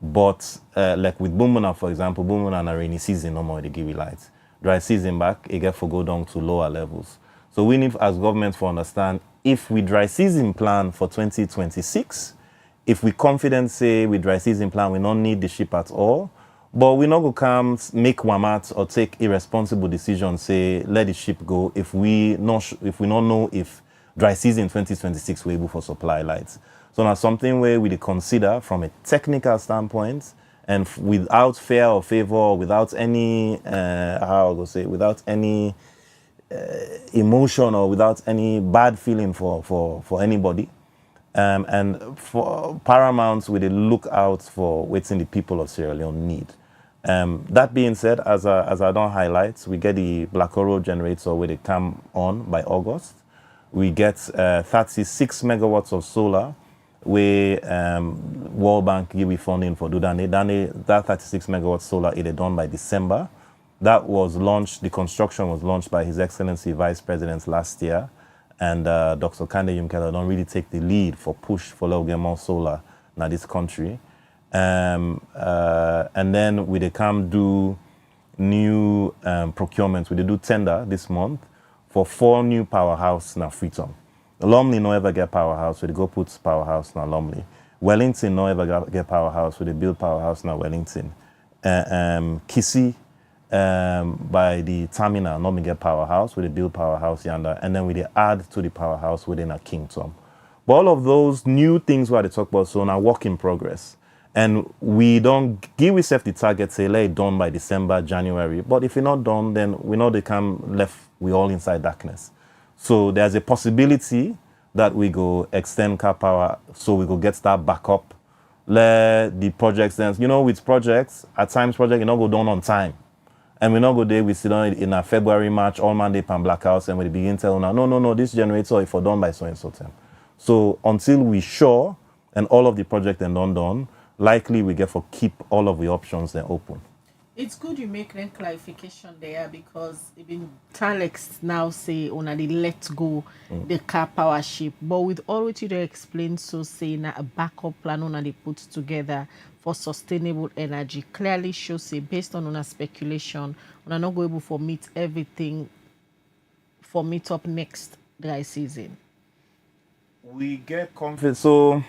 Speaker 8: But like with Bumbuna, for example, Bumbuna na rainy season no more they give you lights. Dry season back, it get for go down to lower levels. So we need as governments to understand if we dry season plan for 2026, if we confident say we dry season plan, we don't need the ship at all, but we not go come make wamat or take irresponsible decisions, say let the ship go if we not know if dry season 2026 we're able for supply lights. So now something where we consider from a technical standpoint and without fear or favor, without any without any emotion or without any bad feeling for anybody, and for paramount we look out for what's the people of Sierra Leone need. That being said, as I don't highlight, we get the Black Oro generator where they come on by August. We get 36 megawatts of solar where World Bank give we funding for do that. That 36 megawatts solar is done by December. That was launched, the construction was launched by His Excellency Vice President last year, and Dr. Kande Yumkela don't really take the lead for push for more solar in this country. And then we come do new procurements. We do tender this month for 4 new powerhouse in Freetown. Lumley no ever get powerhouse, we go put powerhouse in Lumley. Wellington no ever get powerhouse, we build powerhouse in Wellington. Kisi by the terminal, not me get powerhouse, we build powerhouse yonder, and then we add to the powerhouse within a kingdom. But all of those new things where they talk about so now work in progress. And we don't give ourselves the target, say let it done by December, January. But if it's not done, then we know they come left, we all inside darkness. So there's a possibility that we go extend car power so we go get that back up. Let the projects then, with projects, at times project you not go done on time. And we not go there, we sit down in a February, March, all Monday pan blackouts, and we begin telling now, no, this generator is for done by so and so time. So until we sure and all of the project then done, likely we get for keep all of the options then open.
Speaker 4: It's good you make that clarification there because even Talex now say on the let go the car power ship, but with all what you explained, so saying a backup plan on they put together for sustainable energy clearly shows say based on a speculation, on not go able for meet everything for meet up next dry season.
Speaker 8: We get confidence. So,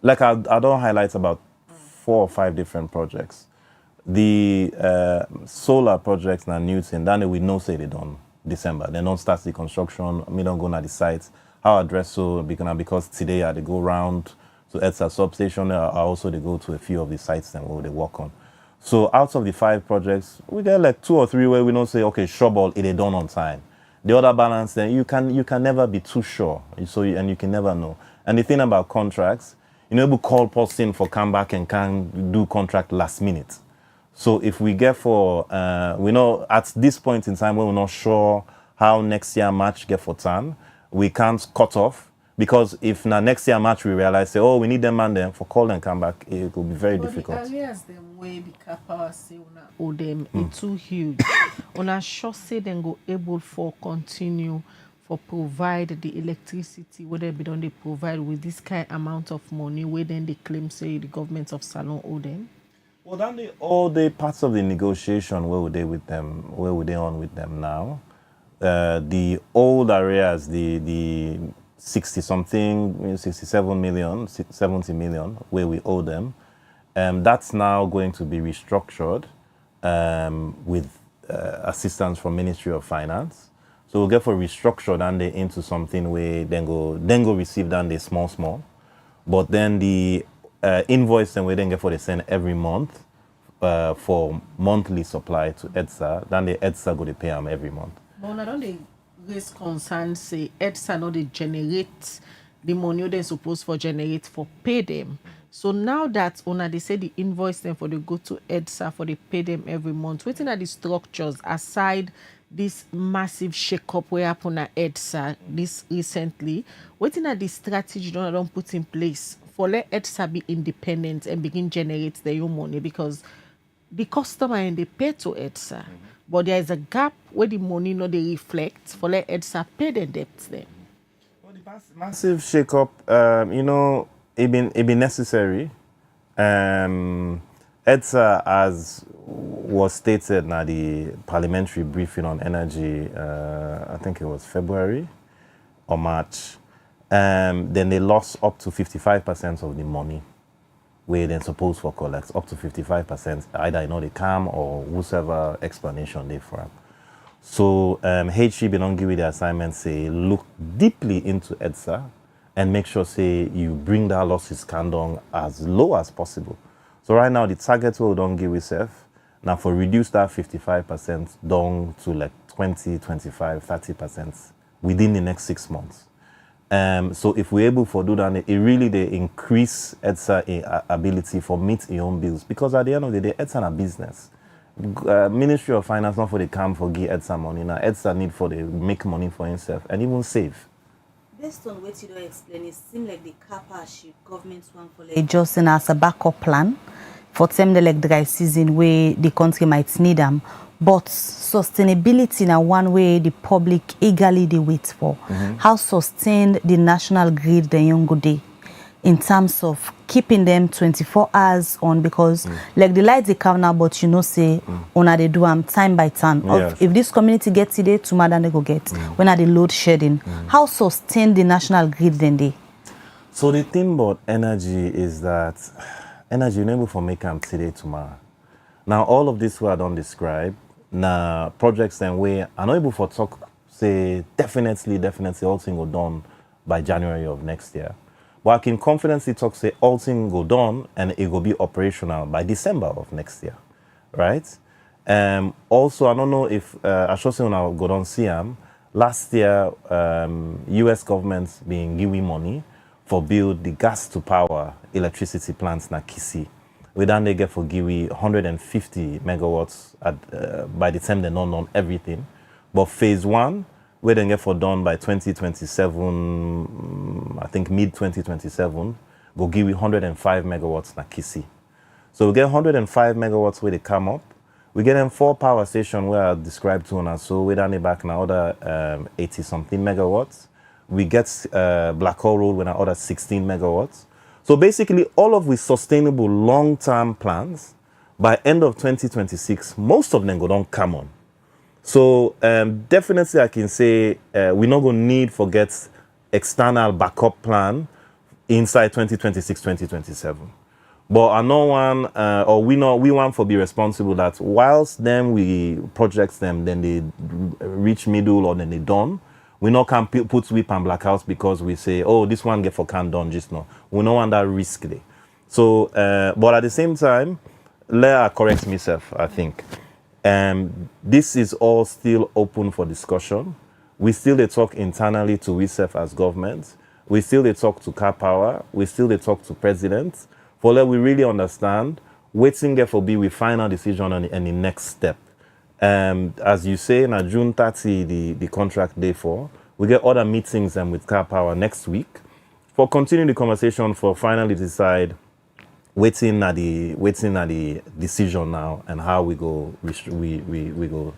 Speaker 8: like I don't highlight about 4 or 5 different projects. The solar projects na Newton, then we know say they done December. They don't start the construction. We don't go na the sites. How address so because today they go round to EDSA substation. Also they go to a few of the sites then where they work on. So out of the 5 projects, we get like 2 or 3 where we don't say okay, sure ball it done on time. The other balance then you can never be too sure. And you can never know. And the thing about contracts, able call person for come back and can do contract last minute. So if we get for, we know at this point in time, we're not sure how next year match get for turn. We can't cut off because if na next year match we realize, say, oh, we need them and them for call and come back, it will be very difficult.
Speaker 4: The areas them way the car power say una them it's too huge. Una sure say then go able for continue for provide the electricity whether be done they provide with this kind amount of money where then they claim say the government of Salon owe them.
Speaker 8: Well, then all the parts of the negotiation, where would they with them? Where would they on with them now? The old areas, the 60-something, 67 million, 70 million, where we owe them, that's now going to be restructured with assistance from Ministry of Finance. So we'll get for restructured and they into something where then go receive then they small, but then the invoice and we then get for the send every month for monthly supply to EDSA. Then the EDSA go to pay them every month.
Speaker 4: But I don't raise concern say EDSA no they generate the money they supposed for generate for pay them. So now that they say the invoice them for the go to EDSA for the pay them every month, waiting at the structures aside this massive shake-up where happen at EDSA this recently, waiting at the strategy don't put in place for let EDSA be independent and begin generate their own money, because the customer and they pay to EDSA, but there is a gap where the money no they reflect for let EDSA pay the debts then.
Speaker 8: Massive shake-up, it been necessary. EDSA, as was stated na the parliamentary briefing on energy, I think it was February or March, then they lost up to 55% of the money where they're supposed for collect, up to 55%, either the CAM or whosoever explanation they for. So HE been give you the assignment, say look deeply into EDSA and make sure say you bring that losses down as low as possible. So right now the target we don't give yourself now for reduce that 55% down to like 20, 25, 30% within the next 6 months. So if we're able to do that, it really they increase EDSA ability for meet your own bills, because at the end of the day, EDSA a business. Ministry of Finance not for the CAM for give EDSA money. Now EDSA need for the make money for himself and even save.
Speaker 5: Based on what you don't explain, it seems like the car partnership government one for like just as a backup plan for them the like dry season where the country might need them. But sustainability now one way the public eagerly they wait for. How sustained the national grid the young day in terms of keeping them 24 hours on, because like the lights they come now, but say they do them time by time.
Speaker 8: Yes.
Speaker 5: If this community gets it, tomorrow they go get. When are the load shedding? How sustained the national grid then they?
Speaker 8: So the thing about energy is that energy you're able to make them today tomorrow. Now all of this what I don't describe. Now projects and way I'm not able to talk say definitely all things go done by January of next year. But I can confidently talk say all things go done and it will be operational by December of next year, right? Also I don't know if I should say when I go down see last year US government being giving money for build the gas to power electricity plants na Kisi. We then they get for give 150 megawatts by the time they know everything. But phase 1, we then get for done by 2027, I think mid 2027, go give 105 megawatts na Kisi. So we get 105 megawatts where they come up. We get them 4 power stations where I described to us. So we then back now other 80 something megawatts. We get Black Hole Road with another 16 megawatts. So basically, all of with sustainable long-term plans, by end of 2026, most of them don't come on. So definitely I can say we're not going to need forget external backup plan inside 2026, 2027. But I know one, or we want to be responsible that whilst then we project them, then they reach middle or then they done. We not can put sweep and blackouts because we say, oh, this one get for can done just now. We don't want that risk there. So, but at the same time, let me correct myself, I think. This is all still open for discussion. We still they talk internally to ourselves as government. We still they talk to car power. We still they talk to presidents. For let we really understand, waiting there for be we final decision on the next step. As you say, na June 30, the contract day for, we get other meetings with car power next week for continuing the conversation for finally decide waiting at the decision now and how we go we go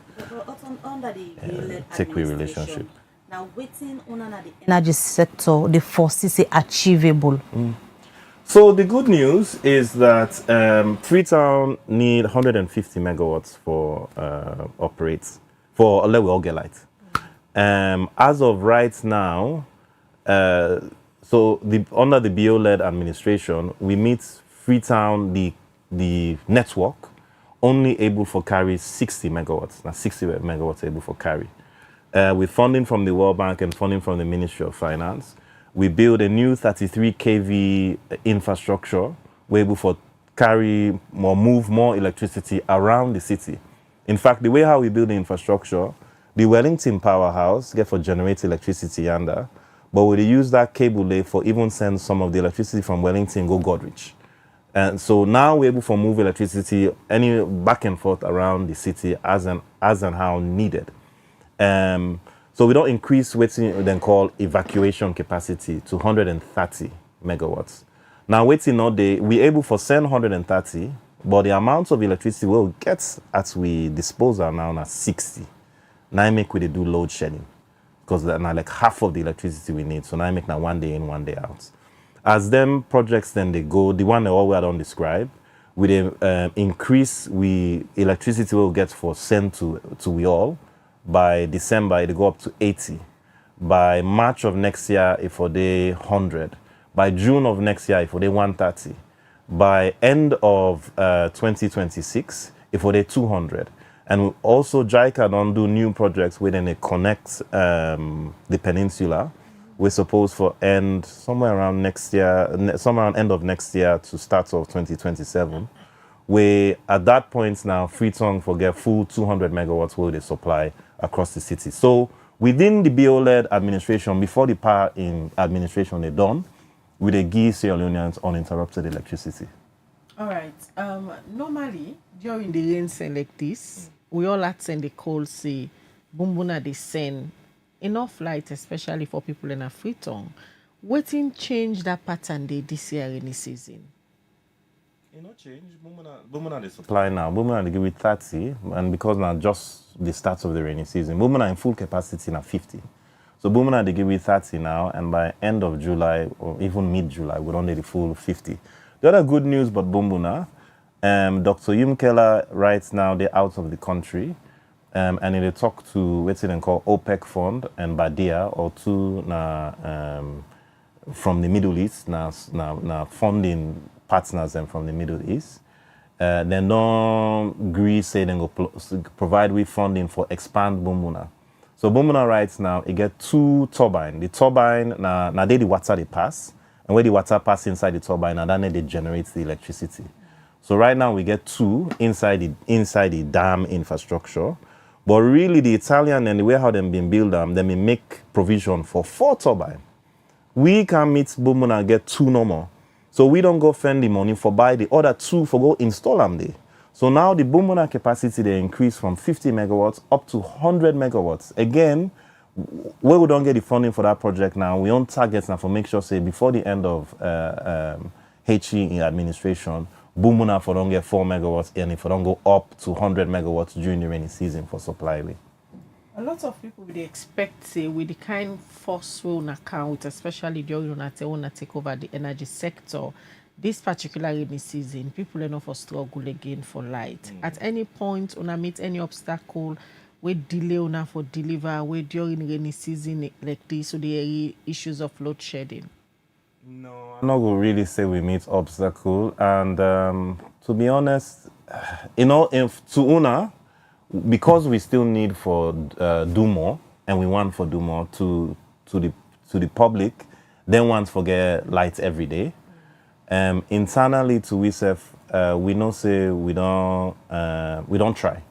Speaker 5: under the
Speaker 8: take with relationship.
Speaker 5: Now waiting under the energy sector, the forces is achievable.
Speaker 8: So the good news is that Freetown need 150 megawatts for operates for let we all get light. As of right now, so under the BO-led administration, we meet Freetown the network only able for carry 60 megawatts. Now 60 megawatts able for carry. With funding from the World Bank and funding from the Ministry of Finance, we build a new 33 kV infrastructure. We're able to carry move more electricity around the city. In fact, the way how we build the infrastructure, The Wellington powerhouse get for generate electricity under, but we use that cable lay for even send some of the electricity from Wellington go Godrich. And so now we're able to move electricity any back and forth around the city as and how needed. So we don't increase what we then call evacuation capacity to 130 megawatts. Now waiting all day, we're able to send 130, but the amount of electricity we'll get as we dispose are now at 60. Now I make we do load shedding because now like half of the electricity we need. So now I make now 1 day in, 1 day out. As them projects then they go, the one that all we don't describe, with increase we electricity will get for sent to we all. By December it go up to 80. By March of next year it for day 100. By June of next year it for day 130. By end of 2026 it for day 200. And also JICA don't do new projects within it connect the peninsula. We're supposed for end somewhere around next year, somewhere around end of next year to start of 2027. We at that point now, Freetown for get full 200 megawatts will they supply across the city. So within the BO-led administration, before the power in administration they done, we they give Sierra Leoneans uninterrupted electricity.
Speaker 4: All right. Normally during the rains like this, we all attend the call say, Bumbuna they send enough light, especially for people in a Freetown. Waiting change that pattern they this year rainy season.
Speaker 8: You know, change. Bumuna they supply now. Bumuna they give it 30, and because now just the start of the rainy season, Bumuna in full capacity now 50. So Bumuna they give it 30 now, and by end of July or even mid-July, we don't need the full 50. The other good news about Bumuna, Dr. Yumkela right now they're out of the country. And they talk to what's it called OPEC fund and Badia or two from the Middle East now funding partners and from the Middle East. Then don't Greece say they go provide with funding for expand Bumbuna. So Bumbuna right now it get 2 turbine. The turbine now they the water they pass, and where the water pass inside the turbine and then they generate the electricity. So right now we get 2 inside the dam infrastructure. But really, the Italian and the way how them been built them may make provision for 4 turbines. We can meet Bumuna and get 2 no more. So we don't go spend the money for buy the other 2 for go install them there. So now the Bumuna capacity they increase from 50 megawatts up to 100 megawatts. Again, where we don't get the funding for that project now, we on targets now for make sure say before the end of HE in administration, Bumuna for don't get 4 megawatts and if we don't go up to 100 megawatts during the rainy season for supply way.
Speaker 4: A lot of people would expect say with the kind force we on account, especially during when they take over the energy sector, this particular rainy season, people are not for struggle again for light. At any point on meet any obstacle, we delay on for deliver, we during rainy season like this, so the issues of load shedding.
Speaker 8: No, I'm not going to really say we meet obstacle. And to be honest, you know, if to Una, because we still need for do more, and we want for do more to the public, then want for get light every day. Internally to WISF, we know say we don't try,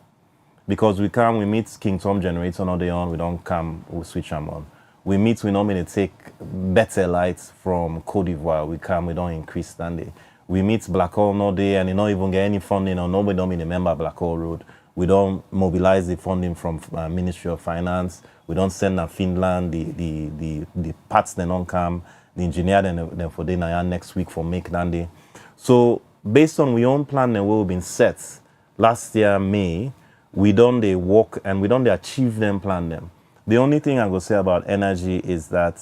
Speaker 8: because we meet King Tom generator on the on, we don't come, we switch them on. We normally take better lights from Cote d'Ivoire. We don't increase standing. We meet Black Hole no day and you don't even get any funding or nobody don't be a member of Black Hole Road. We don't mobilize the funding from Ministry of Finance. We don't send to Finland the parts they don't come. The engineer then for the next week for make Nandi. So based on we own plan that we've been set last year May, we done the work and we done the achieve them plan them. The only thing I go say about energy is that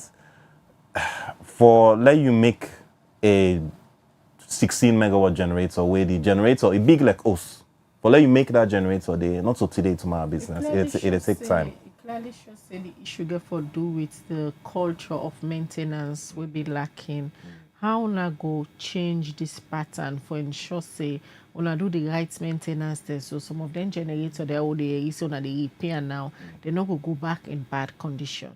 Speaker 8: for let you make a 16 megawatt generator where the generator is big like us. For let you make that generator they not so today tomorrow business. It'll take time.
Speaker 4: It clearly should say the issue get for do with the culture of maintenance will be lacking. How una go change this pattern for ensure say una do the right maintenance there, so some of them generator they all the so na the repair now they not go back in bad condition.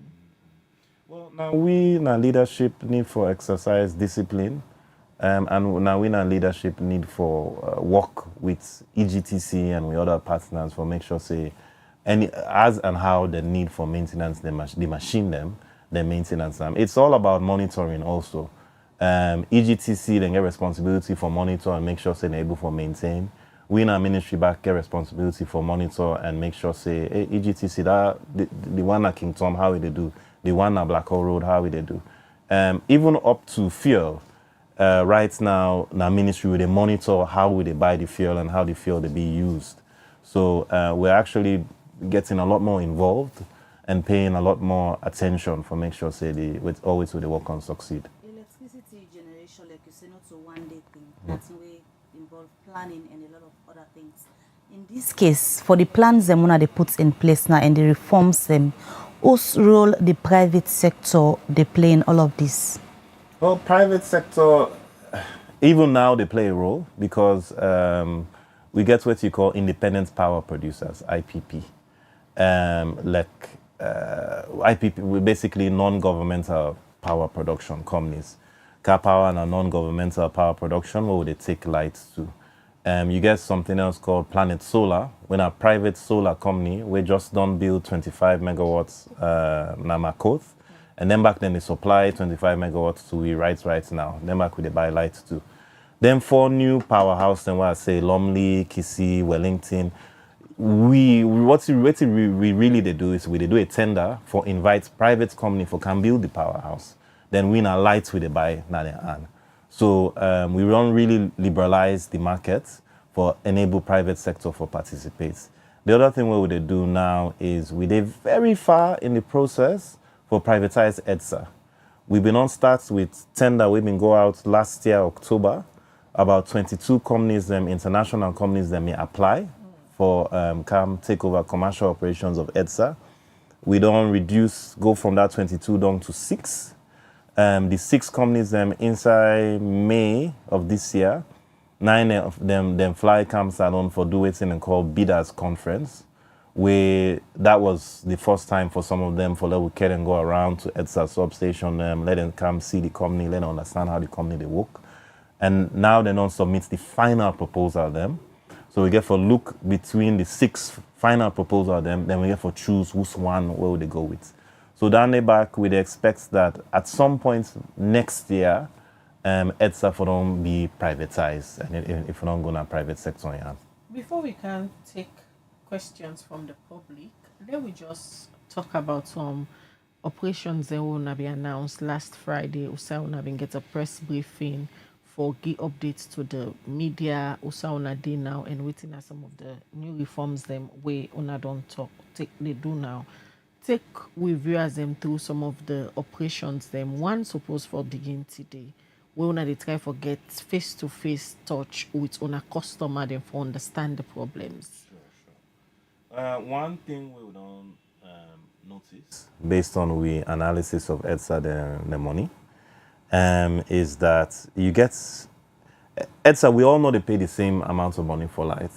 Speaker 8: Well, now we in our leadership need for exercise discipline, and now we in our leadership need for work with EGTC and with other partners for make sure say and as and how the need for maintenance, the machine them, the maintenance them. It's all about monitoring also. EGTC then get responsibility for monitor and make sure say they're able for maintain. We in our ministry back get responsibility for monitor and make sure say, hey, EGTC, that the one at King Tom, how will they do? The one at Black Hole Road, how will they do? Even up to fuel, right now, in our ministry, we they monitor how will they buy the fuel and how the fuel they be used. So we're actually getting a lot more involved and paying a lot more attention for make sure say always with the work on succeed.
Speaker 5: Electricity generation, like you say, not a one-day thing. That's way involve planning and a lot of other things. In this case, for the plans them they put in place now and the reforms them, whose role the private sector they play in all of this?
Speaker 8: Well, private sector, even now they play a role because we get what you call independent power producers, IPP. IPP, we're basically non-governmental power production companies. Car power and a non-governmental power production, where would they take lights to? You get something else called Planet Solar, when a private solar company, we just don't build 25 megawatts Namakoth, and then back then they supply 25 megawatts to we right now. Then back they buy lights too. Then 4 new powerhouse, then what I say, Lumley, Kissy, Wellington. What we really they do is they do a tender for invite private company for can build the powerhouse. Then we now lights with the buy now their hand. So we don't really liberalize the market for enable private sector for participate. The other thing what they do now is they're very far in the process for privatize EDSA. We've been on starts with tender. We've been go out last year, October. About 22 companies, international companies, may apply for come take over commercial operations of EDSA. We don't go from that 22 down to 6. The 6 companies inside May of this year, 9 of them fly camps on for do it and called bidders conference, where that was the first time for some of them for let we care and go around to EDSA substation, let them come see the company, let them understand how the company they work. And now they don't submit the final proposal them. So we get for look between the 6 final proposal them, then we get for choose which one where would they go with. So down the back, we'd expect that at some point next year, EDSA for them be privatized, and if we don't go in a private sector. Yeah.
Speaker 4: Before we can take questions from the public, let me just talk about some operations that will be announced last Friday. Usauna been get a press briefing for give updates to the media. Usauna day now and waiting at some of the new reforms them way una don't talk they do now. Take with viewers them through some of the operations them. One supposed for begin today. We wanna they try for get face-to-face touch with una customer them for understand the problems.
Speaker 8: Sure. One thing we don't notice based on we analysis of EDSA the money is that you get EDSA, we all know they pay the same amount of money for light.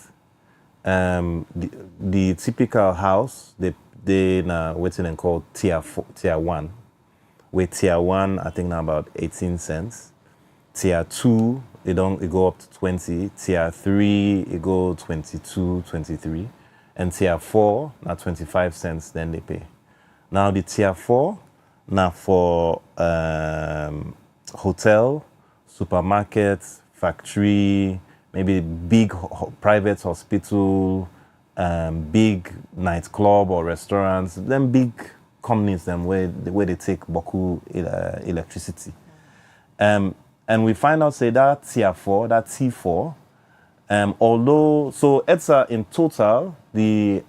Speaker 8: The typical house they now waiting and called tier 1. With tier 1, I think now about 18 cents. Tier 2, it go up to 20. Tier 3, it go 22, 23. And tier 4, now 25 cents, then they pay. Now the tier 4, now for hotel, supermarket, factory, maybe big private hospital, big nightclub or restaurants, them big companies them where they take Boku electricity. And we find out say that tier 4, that T4, although so EDSA in total, the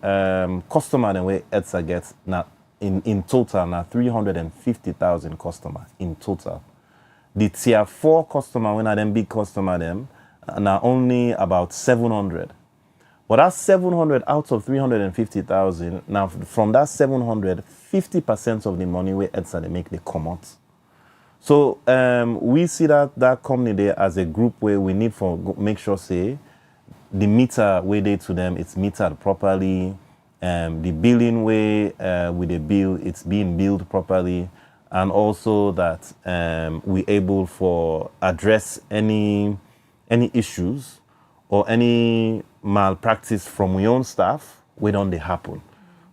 Speaker 8: customer the way EDSA gets now in total now 350,000 customer in total. The tier 4 customer, when I them big customer them, now only about 700. But that's 700 out of 350,000. Now from that 700, 50% of the money where EDSA they make they come out. So we see that company there as a group where we need for make sure say the meter way they to them it's metered properly. The billing way with the bill it's being billed properly. And also that we able for address any issues or any malpractice from your own staff, where don't they happen?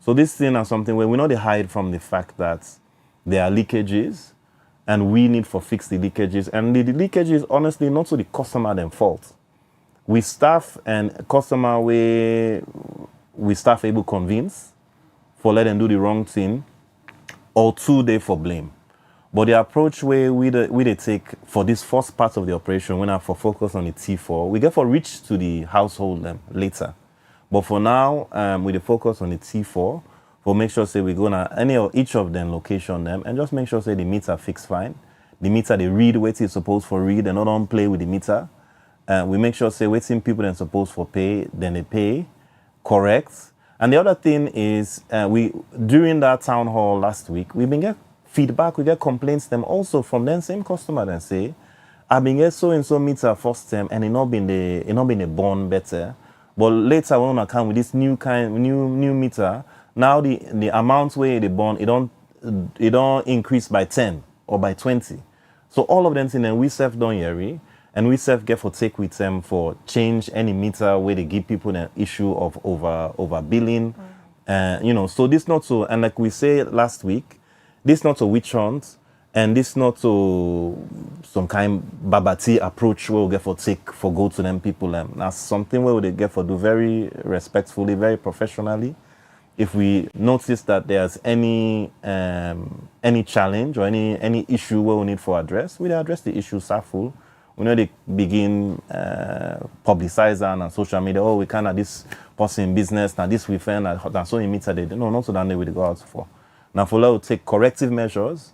Speaker 8: So this thing is something where we not hide from the fact that there are leakages and we need to fix the leakages. And the leakages, honestly, not to the customer them fault. We staff and customer we staff able convince for let them do the wrong thing, or 2 days for blame. But the approach where we they take for this first part of the operation, when I for focus on the T4, we get for reach to the household later. But for now, we dey focus on the T4 for make sure say we go na any or each of them location them and just make sure say the meter fix fine. The meter they read what it's supposed for read and not on play with the meter. We make sure say waiting people then supposed for pay, then they pay correct. And the other thing is we during that town hall last week, we been get feedback, we get complaints them also from them same customer then say, I've been get so and so meter first time and it not been the born better. But later when I come with this new meter, now the amount where they born it don't increase by 10 or by 20. So all of them things then we self don't hear and we self get for take with them for change any meter where they give people an issue of over billing. You know, so this not so, and like we say last week, this not a witch hunt, and this not to some kind babati approach where we get for take for go to them people. That's something where they get for do very respectfully, very professionally. If we notice that there's any challenge or any issue where we need for address, we address the issue full. We know they begin publicize on social media. Oh, we can't have this person business. Now this we find that so in meter they no, not so that they will go out for. Now for that, we'll take corrective measures,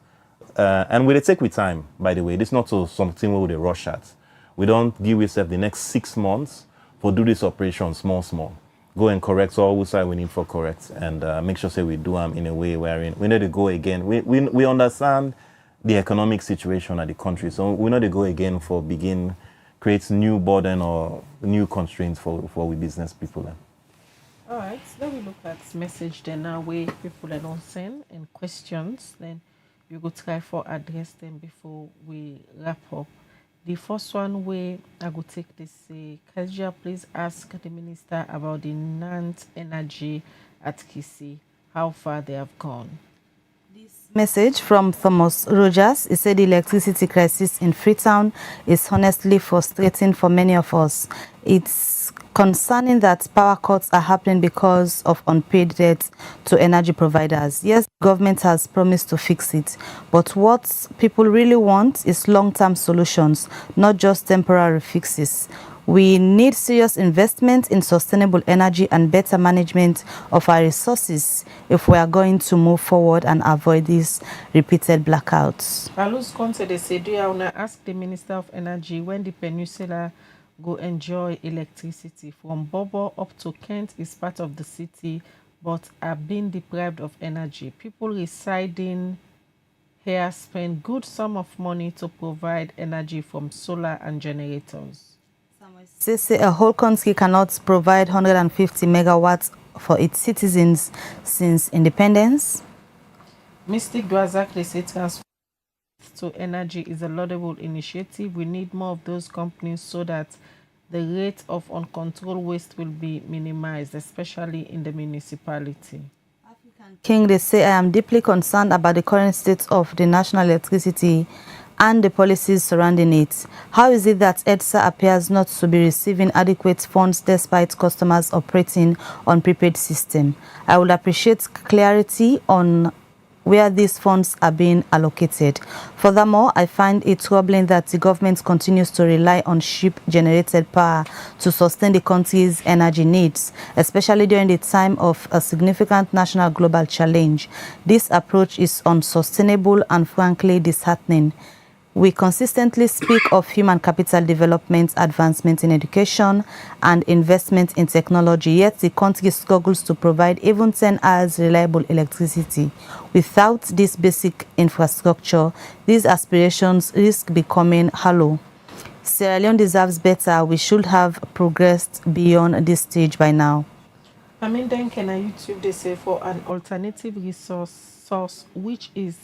Speaker 8: and we take with time. By the way, this is not so something where we rush at. We don't give ourselves the next 6 months for do this operation small. Go and correct all we say we need for correct, and make sure say we do them in a way wherein we need to go again. We understand the economic situation of the country, so we need to go again for begin create new burden or new constraints for we business people. Then.
Speaker 4: All right, so let me look at message then now where people don't send and questions. Then you go try for address them before we wrap up. The first one where I go take this say, Kajia, please ask the minister about the Nant energy at Kisi, how far they have gone.
Speaker 5: Message from Thomas Rogers. He said the electricity crisis in Freetown is honestly frustrating for many of us. It's concerning that power cuts are happening because of unpaid debt to energy providers. Yes, the government has promised to fix it, but what people really want is long-term solutions, not just temporary fixes. We need serious investment in sustainable energy and better management of our resources if we are going to move forward and avoid these repeated blackouts.
Speaker 4: Alus Conte, they say, do you want to ask the Minister of Energy when the peninsula go enjoy electricity? From Bobo up to Kent is part of the city, but are being deprived of energy. People residing here spend good sum of money to provide energy from solar and generators.
Speaker 5: Say a whole country cannot provide 150 megawatts for its citizens since independence.
Speaker 4: Mystic Dwazak, they say transfer to energy is a laudable initiative. We need more of those companies so that the rate of uncontrolled waste will be minimized, especially in the municipality.
Speaker 5: King, they say, I am deeply concerned about the current state of the national electricity and the policies surrounding it. How is it that EDSA appears not to be receiving adequate funds despite customers operating on prepaid system? I would appreciate clarity on where these funds are being allocated. Furthermore, I find it troubling that the government continues to rely on ship-generated power to sustain the country's energy needs, especially during the time of a significant national global challenge. This approach is unsustainable and frankly disheartening. We consistently speak of human capital development, advancement in education, and investment in technology, yet the country struggles to provide even 10 hours reliable electricity. Without this basic infrastructure, these aspirations risk becoming hollow. Sierra Leone deserves better. We should have progressed beyond this stage by now.
Speaker 4: I mean, then can I YouTube they say for an alternative resource source, which is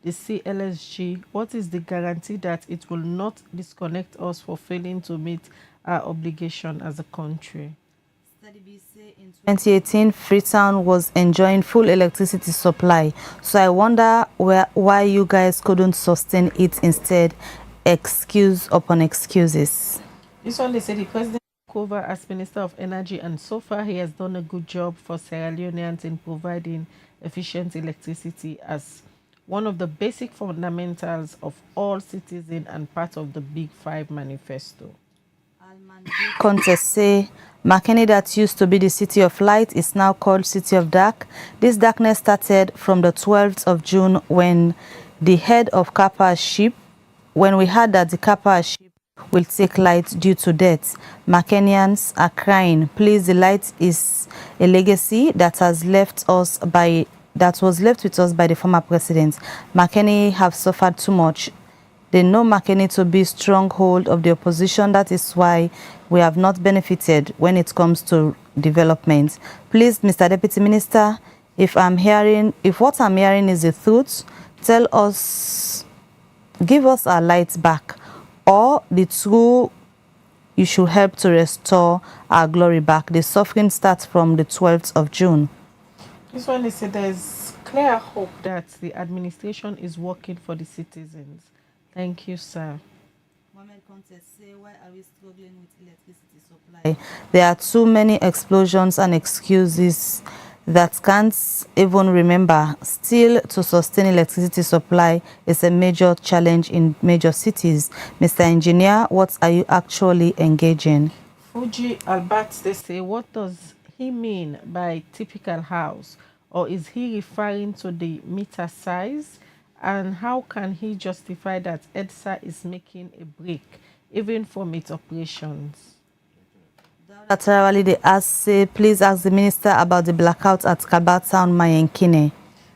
Speaker 4: the CLSG, what is the guarantee that it will not disconnect us for failing to meet our obligation as a country?
Speaker 5: In 2018, Freetown was enjoying full electricity supply. So I wonder why you guys couldn't sustain it instead. Excuse upon excuses.
Speaker 4: This one, they say the president took over as Minister of Energy, and so far he has done a good job for Sierra Leoneans in providing efficient electricity as one of the basic fundamentals of all citizens and part of the Big Five manifesto.
Speaker 5: Contest say Makeni, that used to be the city of light, is now called city of dark. This darkness started from the 12th of June when the head of Kappa ship, when we heard that the Kappa ship will take light due to death. Makenians are crying. Please, the light is a legacy that was left with us by the former president. Makeni have suffered too much. They know Makeni to be stronghold of the opposition. That is why we have not benefited when it comes to development. Please, Mr. Deputy Minister, if what I'm hearing is the truth, tell us, give us our lights back, or the true, you should help to restore our glory back. The suffering starts from the 12th of June.
Speaker 4: This one, they say there's clear hope that the administration is working for the citizens. Thank you, sir. Why are we struggling with electricity supply?
Speaker 5: There are too many explosions and excuses that can't even remember. Still, to sustain electricity supply is a major challenge in major cities. Mr. Engineer, what are you actually engaging?
Speaker 4: Fuji Albert, they say, what does he mean by typical house? Or is he referring to the meter size? And how can he justify that EDSA is making a break, even from its operations?
Speaker 5: Laterally, they say, please ask the minister about the blackout at Kabatown, Mayenkine.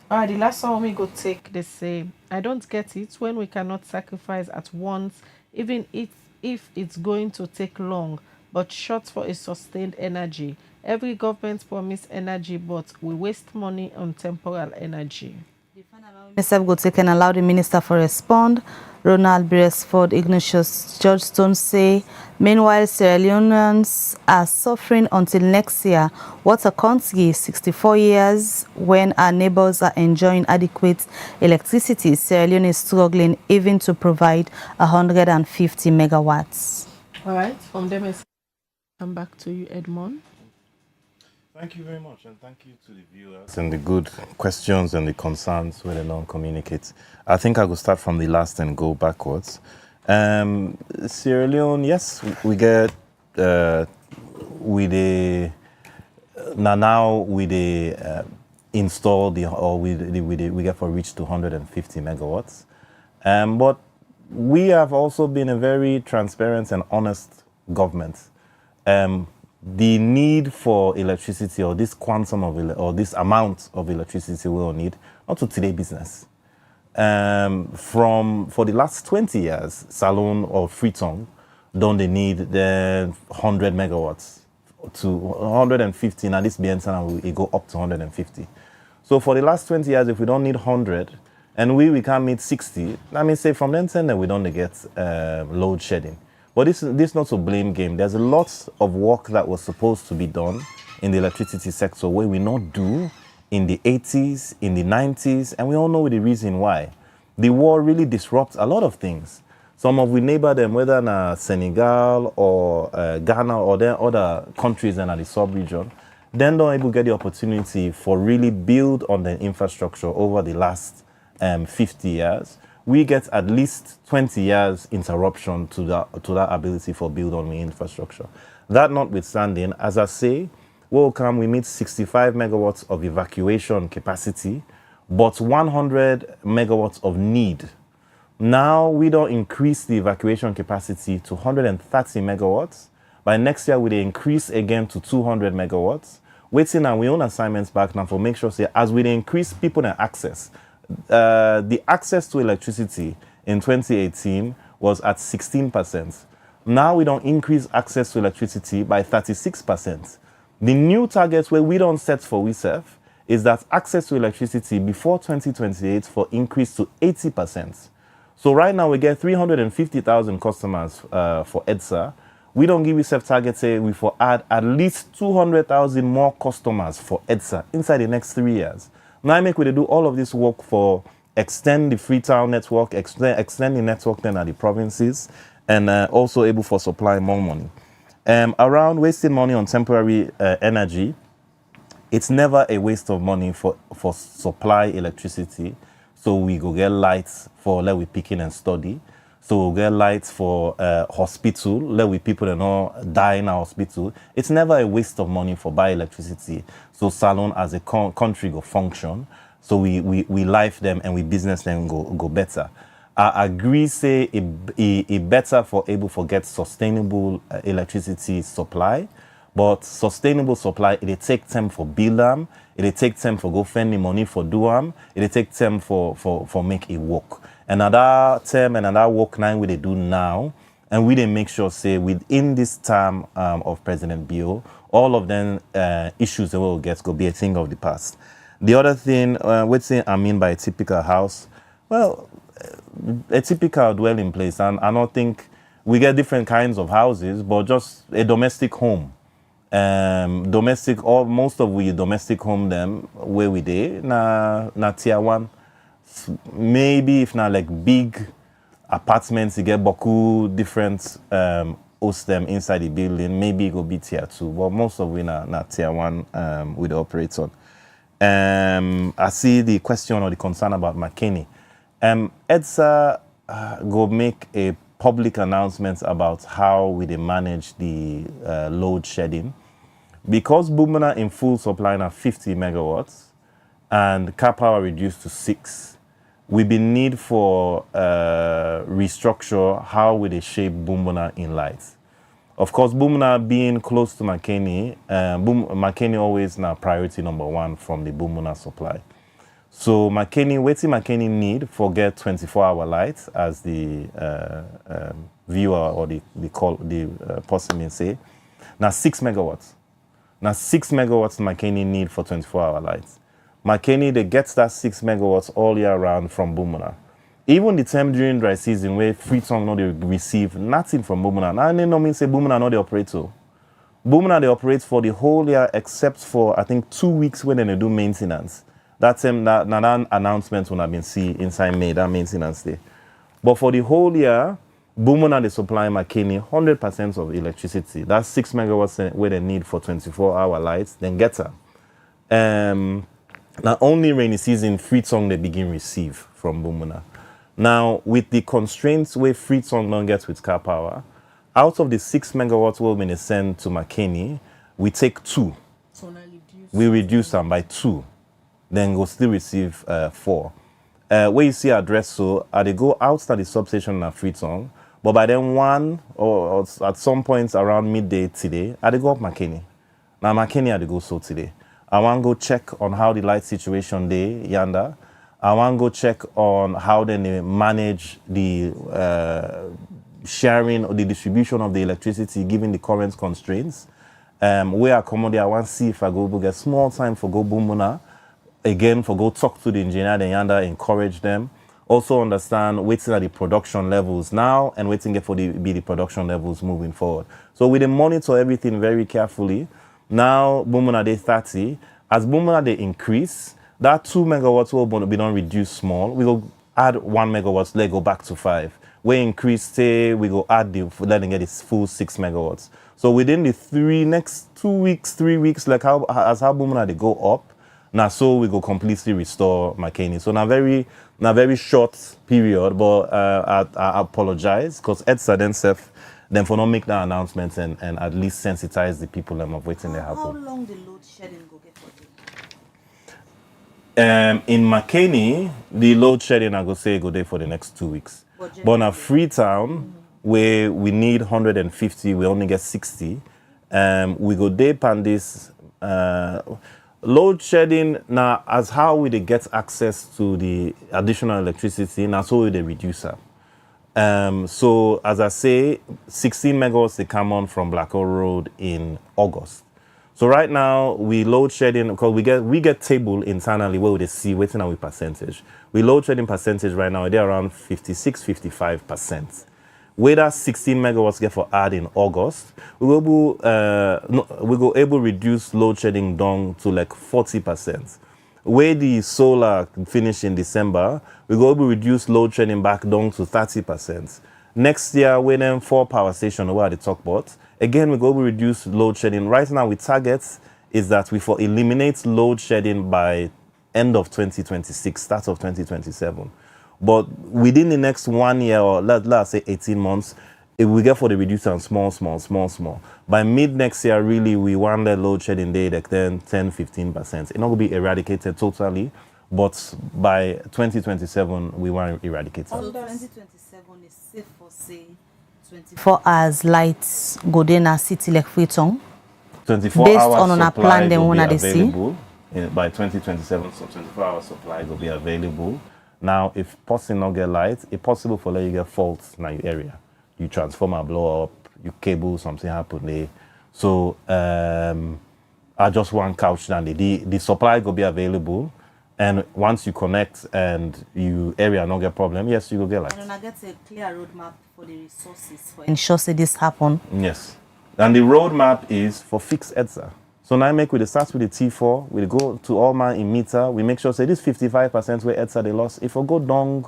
Speaker 4: The last one we go take, they say, I don't get it when we cannot sacrifice at once, even if it's going to take long, but short for a sustained energy. Every government promise energy, but we waste money on temporal energy.
Speaker 5: Mr. go take and allow the minister for respond. Ronald Beresford, Ignatius Georgestone say, meanwhile, Sierra Leoneans are suffering until next year. What a country, 64 years, when our neighbors are enjoying adequate electricity. Sierra Leone is struggling even to provide 150 megawatts.
Speaker 4: All right, from them, I come back to you, Edmond.
Speaker 8: Thank you very much, and thank you to the viewers and the good questions and the concerns where they don't communicate. I think I will start from the last and go backwards. Sierra Leone, yes, we get install the, or we get for reach to 150 megawatts. But we have also been a very transparent and honest government. The need for electricity, or this quantum of or this amount of electricity we will need, not to today business. For the last 20 years, Salone or Freetown don't they need the 100 megawatts to 150. Now this BNC will go up to 150. So for the last 20 years, if we don't need 100 and we can't meet 60, I mean, say from then that we don't get load shedding. But this not a blame game. There's a lot of work that was supposed to be done in the electricity sector where we not do in the 80s, in the 90s, and we all know the reason why. The war really disrupts a lot of things. Some of we neighbor them, whether in Senegal or Ghana or then other countries in the sub-region, then don't able get the opportunity for really build on the infrastructure over the last 50 years. We get at least 20 years interruption to that ability for build on the infrastructure. That notwithstanding, as I say, we meet 65 megawatts of evacuation capacity, but 100 megawatts of need. Now we don't increase the evacuation capacity to 130 megawatts. By next year, we increase again to 200 megawatts. Waiting on we own assignments back now for make sure say as we increase people and access. The access to electricity in 2018 was at 16%. Now we don't increase access to electricity by 36%. The new target where we don't set for ourselves is that access to electricity before 2028 for increase to 80%. So right now we get 350,000 customers for EDSA. We don't give yourself target say we for add at least 200,000 more customers for EDSA inside the next 3 years. Now I make we do all of this work for extend the Freetown network, extend the network then at the provinces, and also able for supply more money. Around wasting money on temporary energy, it's never a waste of money for supply electricity. So we go get lights for let we pick in and study. So we'll get lights for hospital, let we people that not die in our hospital. It's never a waste of money for buy electricity. So Salon as a country go function. So we life them and we business them go better. I agree say it better for able to get sustainable electricity supply. But sustainable supply, it take time for build them, it take time for go spend the money for do them, it take time for make it work. Another term and another work now we they do now, and we they make sure say within this term of President Bio, all of them issues that we'll get go be a thing of the past. The other thing, what I mean by a typical house, well, a typical dwelling place, and I don't think we get different kinds of houses, but just a domestic home. Domestic, or most of we domestic home them where we dey na tier 1. Maybe if not like big apartments, you get beaucoup different host them inside the building. Maybe it go be tier 2, but most of we na tier 1 we operate on. I see the question or the concern about McKinney. EDSA go make a public announcement about how we dey manage the load shedding. Because Bumuna in full supply now 50 megawatts and car power reduced to 6, we be need for restructure how we dey shape Bumuna in lights. Of course, Bumuna being close to McKinney, McKinney always now priority number 1 from the Bumuna supply. So McKinney need for get 24-hour lights, as the viewer or the person may say. Now 6 megawatts. Now 6 megawatts McKinney need for 24-hour lights. McKinney, they get that 6 megawatts all year round from Bumuna. Even the time during dry season where Freetown no they receive nothing from Bumuna. Now they no mean say Bumuna no they operate so. Bumuna they operate for the whole year except for I think 2 weeks when they do maintenance. That time that announcement when I've been see inside May, that maintenance day. But for the whole year, Bumuna they supply McKinney 100% of electricity. That's 6 megawatts where they need for 24-hour lights, then get her. Now only rainy season Freetown they begin receive from Bumuna. Now with the constraints where Freetown don't get with car power, out of the 6 megawatts we're going to send to McKinney, we take 2. We reduce them by 2. Then we'll still receive 4. Where you see address so they go outside the substation in Freetown. But by then 1 or at some points around midday today, I go up McKinney. Now McKinney I go so today. I want to go check on how the light situation day yonder. I want to go check on how they manage the sharing or the distribution of the electricity given the current constraints. Where I come there, I want to see if I go get small time for go Bumuna. Again, for go talk to the engineer then yonder, encourage them. Also understand waiting at the production levels now and waiting for the production levels moving forward. So we monitor everything very carefully. Now Bumuna day 30. As Bumuna they increase, that 2 megawatts will be done reduce small. We go add 1 megawatts, let go back to 5. We increase say we go add letting get this full 6 megawatts. So within the next 2 weeks, 3 weeks, like how Bumuna they go up. Now, so we go completely restore McKinney. So now very short period, but I apologize because EDSA then for not make that announcement and at least sensitize the people of waiting they happen.
Speaker 5: How long the load shedding go get for you?
Speaker 8: In McKinney, the load shedding I go say go there for the next 2 weeks. But now Freetown, where we need 150, we only get 60. We go there pan this. Load shedding now as how we they get access to the additional electricity now so we they reduce it. So as I say, 16 megawatts they come on from Blackwell Road in August. So right now we load shedding because we get table internally where they see waiting our percentage. We load shedding percentage right now they're around 56-55%. Where that 16 megawatts get for add in August, we go able reduce load shedding down to like 40%. Where the solar finish in December, we go able reduce load shedding back down to 30%. Next year, when them 4 power stations where the talk about, again we go able reduce load shedding. Right now, we target is that we for eliminate load shedding by end of 2026, start of 2027. But within the next 1 year, or let's say 18 months, if we get for the reducer small. By mid next year, really, we want the load shedding day like 10-15%. It's not going to be eradicated totally, but by 2027, we want to eradicate it.
Speaker 5: So 2027 is safe for say 24 hours lights go in a city like Freetown.
Speaker 8: 24
Speaker 5: based
Speaker 8: hours
Speaker 5: on a plan they want to see.
Speaker 8: By 2027, so 24 hours supply will be available. Now, if person not get light, it's possible for you get faults in your area. You transformer blow up, you cable, something happen there. So I just want couch down. The supply will be available, and once you connect and you area not get problem, yes, you will get light.
Speaker 5: And I get a clear roadmap for the resources for ensure say this happen.
Speaker 8: Yes, and the roadmap is for fixed EDSA. So now we start with the T4, we go to all my emitter, we make sure say this 55% where EDSA they lost, if we go down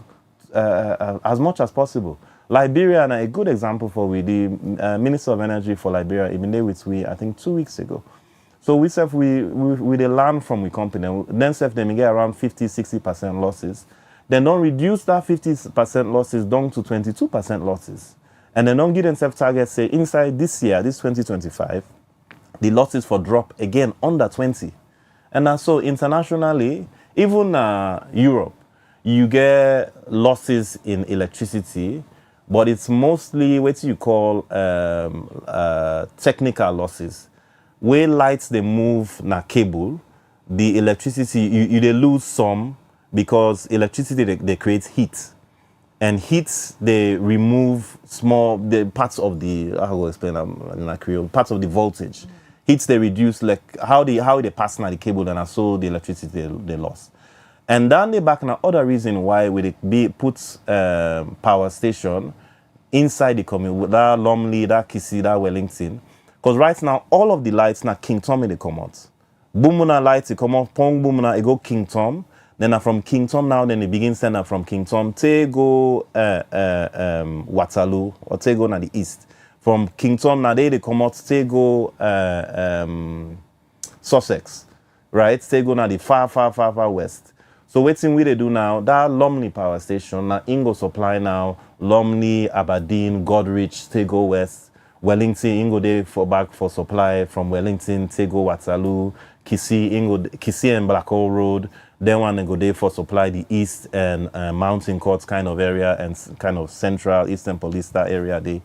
Speaker 8: as much as possible. Liberia, and a good example for we, the Minister of Energy for Liberia, even there with we, I think 2 weeks ago. So we they learn from the company, then they get around 50-60% losses. Then don't reduce that 50% losses down to 22% losses. And then don't give themselves targets, say inside this year, this 2025, the losses for drop again under 20. And so internationally, even Europe, you get losses in electricity, but it's mostly what you call technical losses. Where lights they move na cable, the electricity, you they lose some because electricity they create heat. And heat they remove the parts of the, I will explain in Creole, parts of the voltage. Heats they reduce like how they pass now the cable and so the electricity they lost. And then they back now other reason why we put power station inside the community, that Lumley, that Kissy, that Wellington. Because right now all of the lights now King Tom they come out. Boomuna lights they come out, Pong Boomuna, they go King Tom. Then from King Tom now, then they begin send from King Tom, they go Waterloo, or they go na the east. From King Tom now they come out, they go Sussex, right? They go now the far west. So waiting we they do now, that Lumley power station, now Ingo supply now, Lumley, Aberdeen, Godrich, they go west. Wellington, Ingo they for back for supply from Wellington, they go Waterloo, Kissy and Blackhole Road. Then one go there for supply the east and Mountain Courts kind of area and kind of central Eastern Police that area there.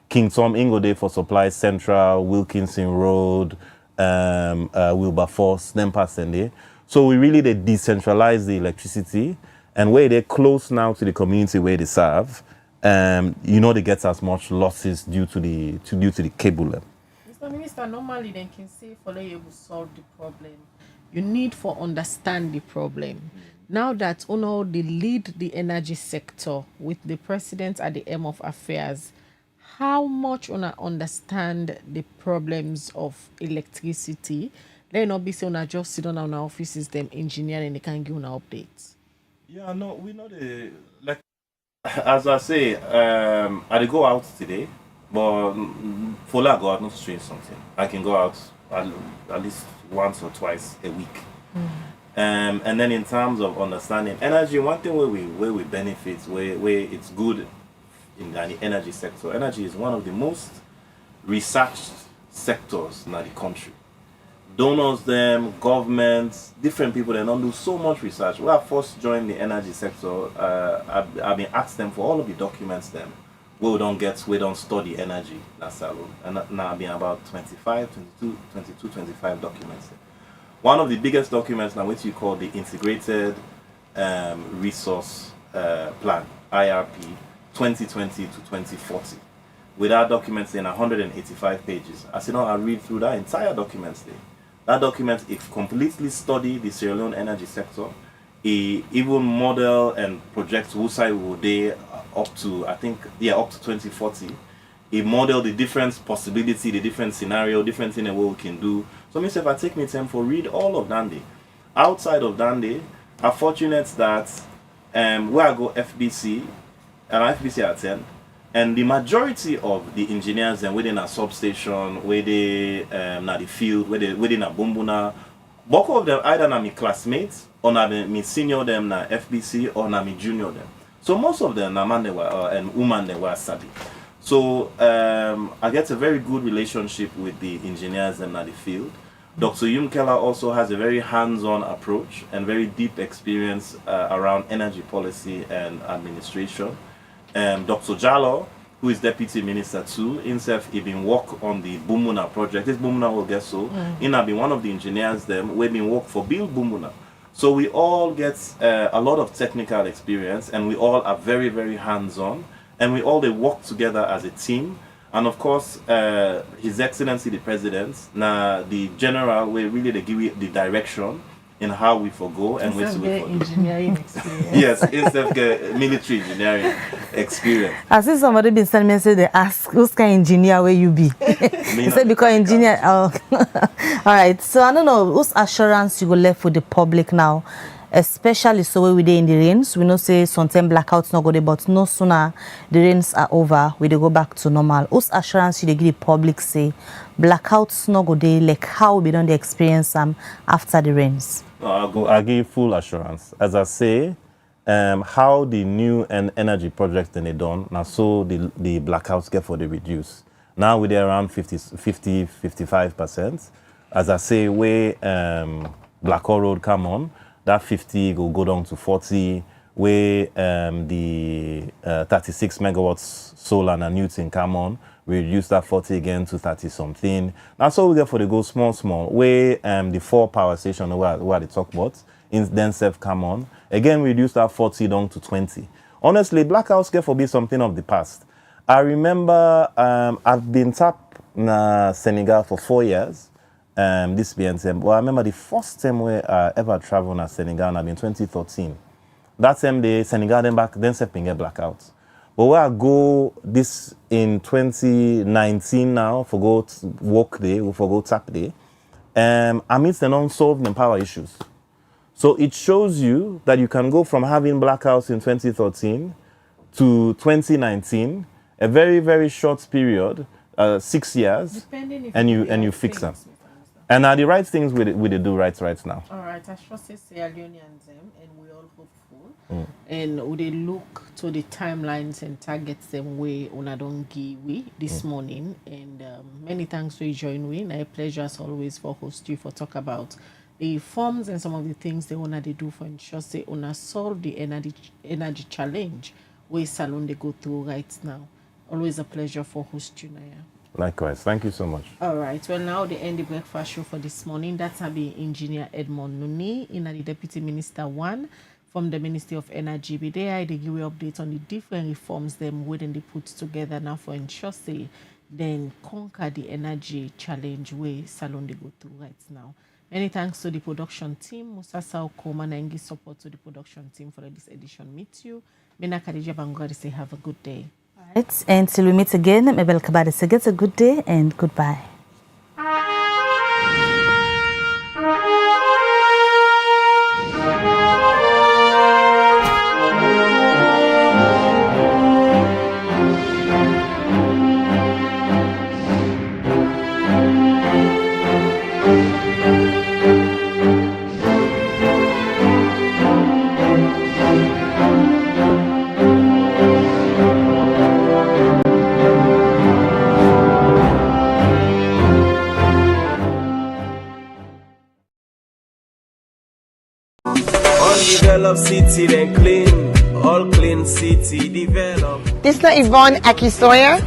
Speaker 8: King Tom Ingo there for supply central, Wilkinson Road, Wilberforce, then pass there. So we really they decentralize the electricity and where they're close now to the community where they serve, they get as much losses due to the cable.
Speaker 4: Mr. Minister, normally they can say for you to solve the problem. You need to understand the problem. Now that they lead the energy sector with the president at the helm of affairs, how much understand the problems of electricity? They not be saying just sit on our offices, them engineer, and they can give an updates.
Speaker 8: Yeah, no, we know like as I say, I go out today, but for I go out not to change something. I can go out at least once or twice a week. And then in terms of understanding energy, one thing where we benefit, where it's good in the energy sector. Energy is one of the most researched sectors in the country. Donors, them, governments, different people, they don't do so much research. When I first joined the energy sector, I've been asked them for all of the documents them. We don't study energy, that's alone. And now I've been about 22, 25 documents. One of the biggest documents now, which you call the Integrated Resource Plan, IRP, 2020 to 2040. With that document in 185 pages. As you know, I read through that entire document there. That document, it completely study the Sierra Leone energy sector. It even model and project who side will they up to, I think, up to 2040. It modeled the different possibility, the different scenario, different thing that we can do. So myself, I take me time for read all of Dande. Outside of Dande, I'm fortunate that where I go FBC, and FBC attend, and the majority of the engineers then within a substation, where they na the field, within a bumbuna, both of them either na my classmates or na me senior them na FBC or na me junior them. So most of them na man they were and woman they were study. So I get a very good relationship with the engineers and na the field. Dr. Yumkela also has a very hands-on approach and very deep experience around energy policy and administration. Dr. Jallo, who is Deputy Minister too, himself, he been work on the Bumuna project. This Bumuna will get so. He have been one of the engineers them. We've been work for Build Bumuna. So we all get a lot of technical experience, and we all are very, very hands-on, and we all they work together as a team. And of course, His Excellency the President, the General, we really they give you the direction in how we forgo and where to we forgo.
Speaker 4: Engineering experience.
Speaker 8: Yes, instead of military engineering experience.
Speaker 5: I see somebody been sending me say they ask who's kind of engineer where you be. He said because engineer. Oh. All right. So I don't know whose assurance you go left with the public now. Especially so where we dey in the rains. We know say sometimes blackouts not go there, but no sooner the rains are over, we dey go back to normal. Whose assurance you dey give the public say blackouts not go there, like how we don't experience them after the rains?
Speaker 8: I give full assurance. As I say, how the new energy projects then they done, now so the blackouts get for the reduce. Now we're there around 50-55%. As I say, where Blackwell Road come on, that 50 will go down to 40, where the 36 megawatts solar and Newton come on, we reduce that 40 again to 30 something. That's all we get for the go small, where the 4 power station where they talk about, then self come on. Again, we reduce that 40 down to 20. Honestly, blackouts get for be something of the past. I remember I've been tapped in Senegal for 4 years. This BNTM. Well, I remember the first time where I ever traveled to Senegal in 2013. That time the Senegal then stepping get blackouts. But where I go this in 2019 now for go work day, for go tap day, amidst the unsolved power issues. So it shows you that you can go from having blackouts in 2013 to 2019, a very, very short period, 6 years, and you fix them. And are the right things we do right now?
Speaker 4: All right, I should say Leone and them, and we all hopeful. And we they look to the timelines and targets them way una don't give we this morning. And many thanks for joining we. A pleasure as always for host you for talk about the forms and some of the things they wanna do for ensure say una solve the energy challenge where Salon they go through right now. Always a pleasure for host you, Naya.
Speaker 8: Likewise. Thank you so much.
Speaker 4: All right. Well, now the end the breakfast show for this morning. That's be Engineer Edmond Nonie, the Deputy Minister 1 from the Ministry of Energy. Be there, they give you updates on the different reforms them within they put together now for ensure say then conquer the energy challenge where Salon they go through right now. Many thanks to the production team. Musa Saokoma and give support to the production team for this edition. Meet you. Mina Khadija Bangwari say have a good day.
Speaker 5: Right, until we meet again, Mabel Kabade say get a good day and goodbye.
Speaker 2: Develop city then clean, all clean city develop.
Speaker 7: This is Yvonne Akisoya,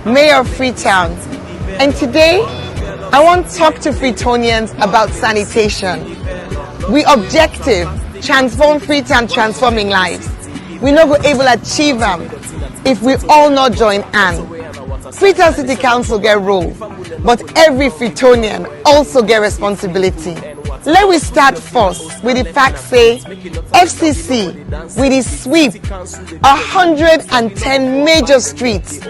Speaker 7: Mayor of Freetown, and today I want to talk to Freetonians about sanitation. We objective, transform Freetown, transforming lives. We not go able to achieve them if we all not join hands. Freetown City Council get role, but every Freetonian also get responsibility. Let we start first with the fact say FCC with the sweep 110 major streets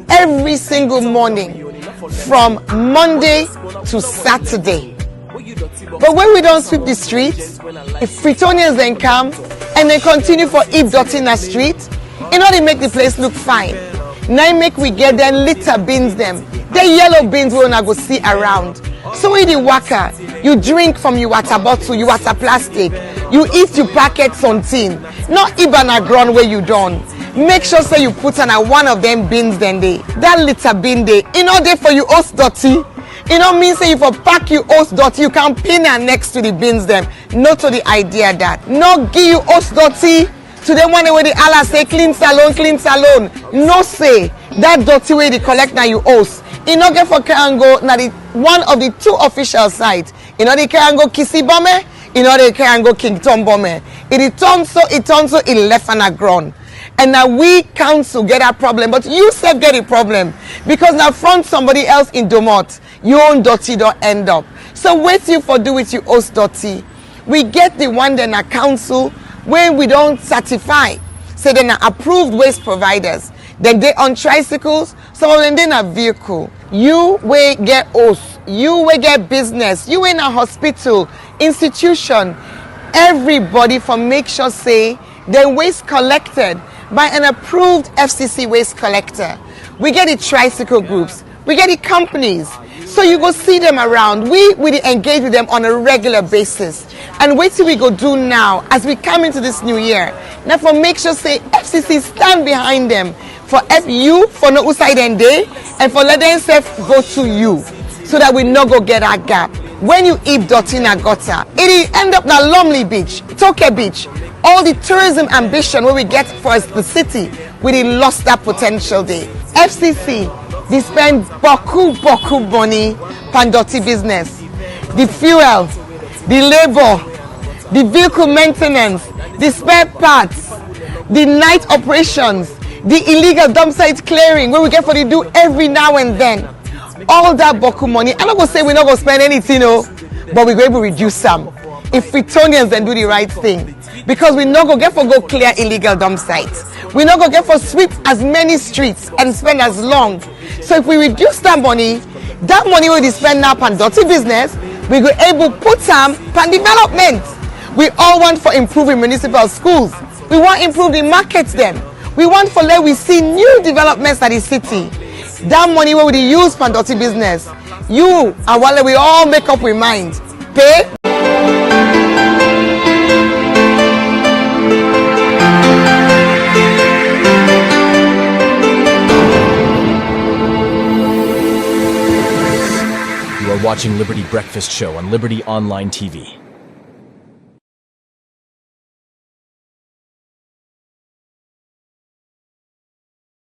Speaker 7: every single morning from Monday to Saturday. But when we don't sweep the streets, if Freetonians then come and they continue for heap dirty in the street, in order to make the place look fine, now make we get them litter bins them. The yellow bins we wanna go see around. So with the worker, you drink from your water bottle, your water plastic, you eat your packet something, not even a ground where you don't. Make sure so you put on one of them bins then they. That litter bin they, in order for you host dirty. You know mean say if you pack you host dirty, you can pin her next to the bins them. Not to the idea that. No give you host dirty to the one where the Allah say clean salon. No say that dirty way they collect now you host. You know get for Karango now the one of the two official sites. You know the Karango Kisi Bome, you know the Karango King Tom Bome. It turns so it left on a ground. And now we council get a problem, but you self get a problem because now front somebody else in Domot, your own dirty don't end up. So wait you for do with you host dirty. We get the one then a council where we don't certify. So then approved waste providers. Then they on tricycles, some of them they a vehicle. You will get host, you will get business, you in a hospital, institution, everybody for make sure say the waste collected by an approved FCC waste collector. We get the tricycle groups, we get the companies, so you go see them around. We engage with them on a regular basis. And wait till we go do now as we come into this new year. Now for make sure say FCC stand behind them for you for no outside and day and for let them self go to you so that we no go get that gap. When you heap dirty in a gutter, it end up na Lumley Beach, Toke Beach. All the tourism ambition where we get for the city, we lost that potential there. FCC, they spend boku money on dirty business. The fuel, the labor, the vehicle maintenance, the spare parts, the night operations, the illegal dump site clearing where we get for the do every now and then. All that boku money, I'm not gonna say we're not gonna spend anything, but we're going to reduce some. If Freetonians then do the right thing. Because we not go get for go clear illegal dump sites. We not go get for sweep as many streets and spend as long. So if we reduce that money we spend now on dirty business, we go able put some on development. We all want for improving municipal schools. We want improve the markets them. We want for let we see new developments at the city. That money we use for dirty business. You and while we all make up with mind. Pay.
Speaker 10: You are watching Liberty Breakfast Show on Liberty Online TV.